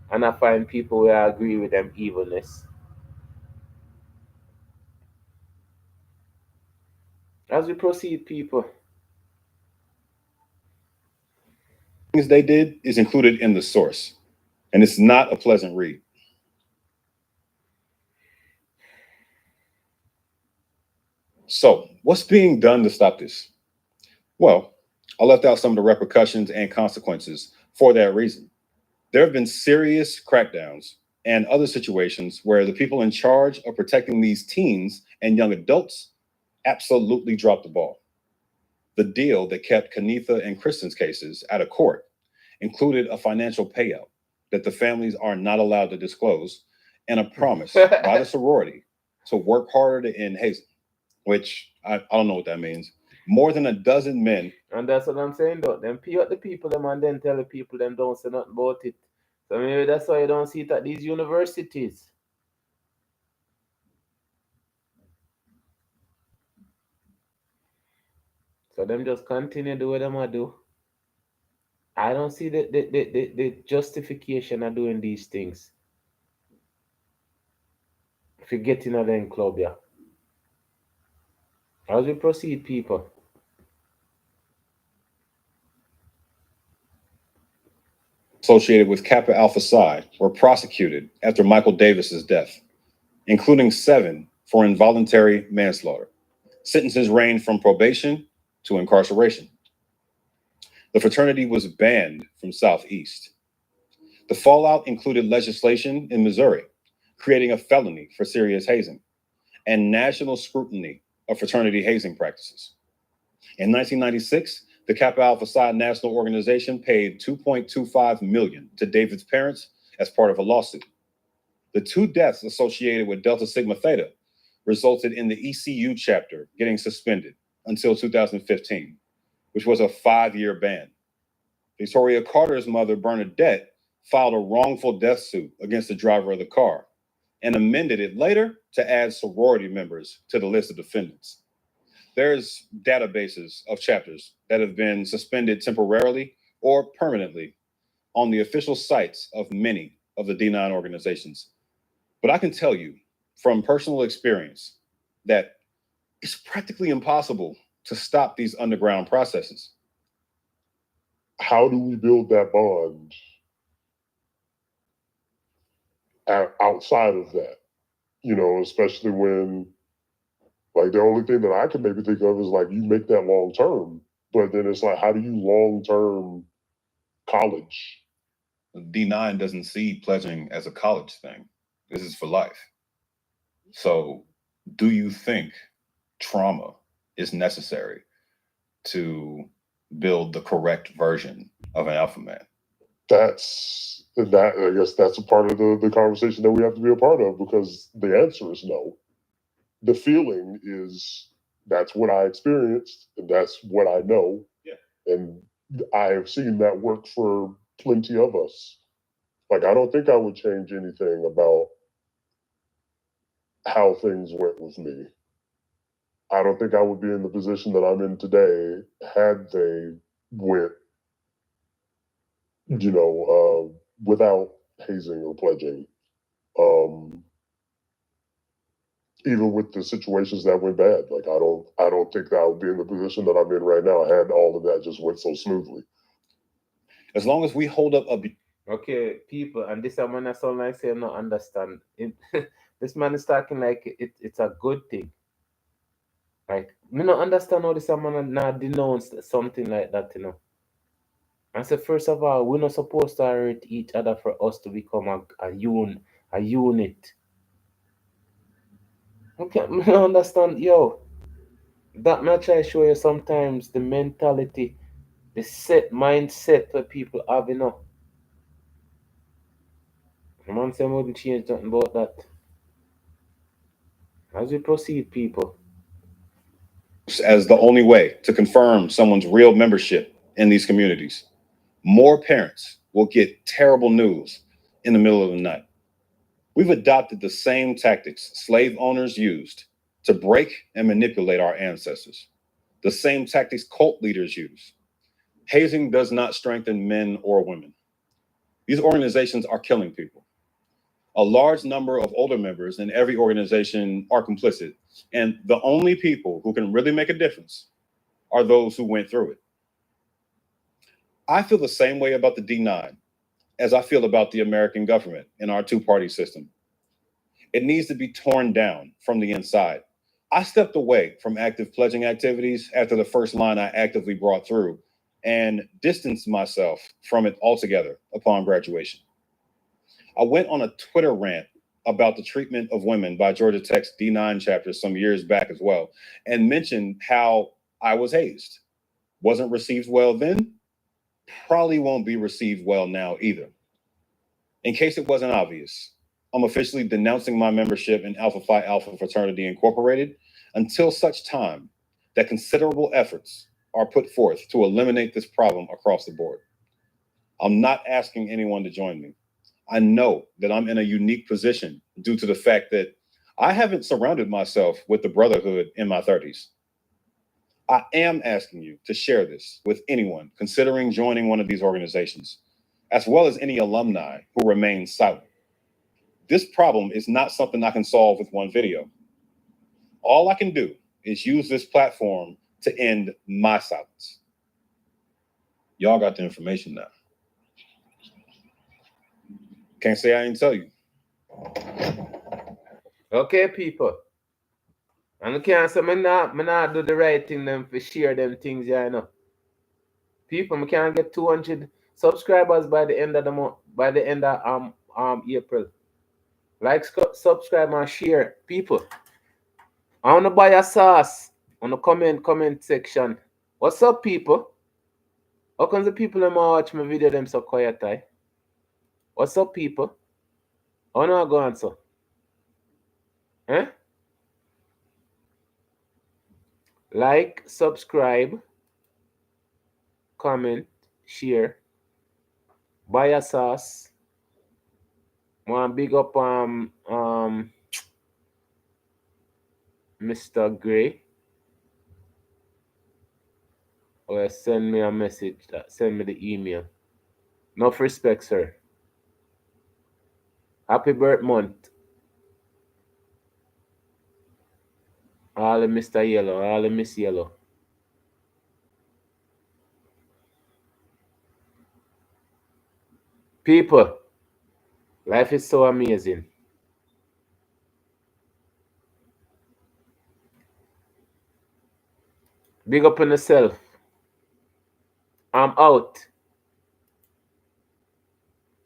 and I find people where I agree with them evilness. As we proceed, people. things they did is included in the source, and it's not a pleasant read. So, what's being done to stop this? Well, I left out some of the repercussions and consequences for that reason. There have been serious crackdowns and other situations where the people in charge of protecting these teens and young adults absolutely dropped the ball. The deal that kept Kanitha and Kristen's cases out of court included a financial payout that the families are not allowed to disclose and a promise by the sorority to work harder to end hazing, which I don't know what that means. More than a dozen men. And that's what I'm saying, though. Them pay out the people them and then tell the people them don't say nothing about it. So maybe that's why you don't see it at these universities. So them just continue do what them a do. I don't see the justification of doing these things. If you get in a then club, yeah. As we proceed, people. Associated with Kappa Alpha Psi were prosecuted after Michael Davis's death, including 7 for involuntary manslaughter. Sentences range from probation to incarceration. The fraternity was banned from Southeast. The fallout included legislation in Missouri, creating a felony for serious hazing, and national scrutiny of fraternity hazing practices. In 1996, the Kappa Alpha Psi National Organization paid $2.25 million to David's parents as part of a lawsuit. The 2 deaths associated with Delta Sigma Theta resulted in the ECU chapter getting suspended until 2015, which was a 5-year ban. Victoria Carter's mother, Bernadette, filed a wrongful death suit against the driver of the car and amended it later to add sorority members to the list of defendants. There's databases of chapters that have been suspended temporarily or permanently on the official sites of many of the D9 organizations. But I can tell you from personal experience that it's practically impossible to stop these underground processes. How do we build that bond outside of that? You know, especially when, like, the only thing that I can maybe think of is like you make that long term, but then it's like, how do you long term college? D9 doesn't see pledging as a college thing. This is for life. So, do you think trauma is necessary to build the correct version of an alpha man? I guess that's a part of the conversation that we have to be a part of, because the answer is no. The feeling is that's what I experienced and that's what I know. Yeah. And I have seen that work for plenty of us. Like, I don't think I would change anything about how things went with me. I don't think I would be in the position that I'm in today had they went, without hazing or pledging. Even with the situations that went bad, like I don't think that I would be in the position that I'm in right now had all of that just went so smoothly. As long as we hold up a Okay, people, and this man I sound like say not understand. This man is talking like it's a good thing. Like, me not understand how this man not denounce something like that, I said, first of all, we're not supposed to hurt each other for us to become a unit. Okay, me not understand, yo. That me try show you sometimes the mentality, the mindset that people have, The man say I wouldn't change nothing about that. As we proceed, people. as the only way to confirm someone's real membership in these communities. More parents will get terrible news in the middle of the night. We've adopted the same tactics slave owners used to break and manipulate our ancestors, the same tactics cult leaders use. Hazing does not strengthen men or women. These organizations are killing people. A large number of older members in every organization are complicit, and the only people who can really make a difference are those who went through it. I feel the same way about the D9 as I feel about the American government and our two-party system. It needs to be torn down from the inside. I stepped away from active pledging activities after the first line I actively brought through and distanced myself from it altogether upon graduation. I went on a Twitter rant about the treatment of women by Georgia Tech's D9 chapter some years back as well, and mentioned how I was hazed. Wasn't received well then, probably won't be received well now either. In case it wasn't obvious, I'm officially denouncing my membership in Alpha Phi Alpha Fraternity Incorporated until such time that considerable efforts are put forth to eliminate this problem across the board. I'm not asking anyone to join me. I know that I'm in a unique position due to the fact that I haven't surrounded myself with the brotherhood in my 30s. I am asking you to share this with anyone considering joining one of these organizations, as well as any alumni who remain silent. This problem is not something I can solve with one video. All I can do is use this platform to end my silence. Y'all got the information now. Can't say I didn't tell you. Okay, people. And you can't say me not do the right thing them for share them things, People, we can't get 200 subscribers by the end of the month, by the end of April. Like, subscribe and share, people. I wanna buy a sauce on the comment section. What's up, people? How come the people them watch my video them so quiet, What's up, people? How not go on so? Eh? Like, subscribe, comment, share, buy a sauce. Want big up Mr. Gray. Or send me a message. Send me the email. Enough respect, sir. Happy birth month. All the Mr. Yellow, all the Miss Yellow. People, life is so amazing. Big up on yourself. I'm out.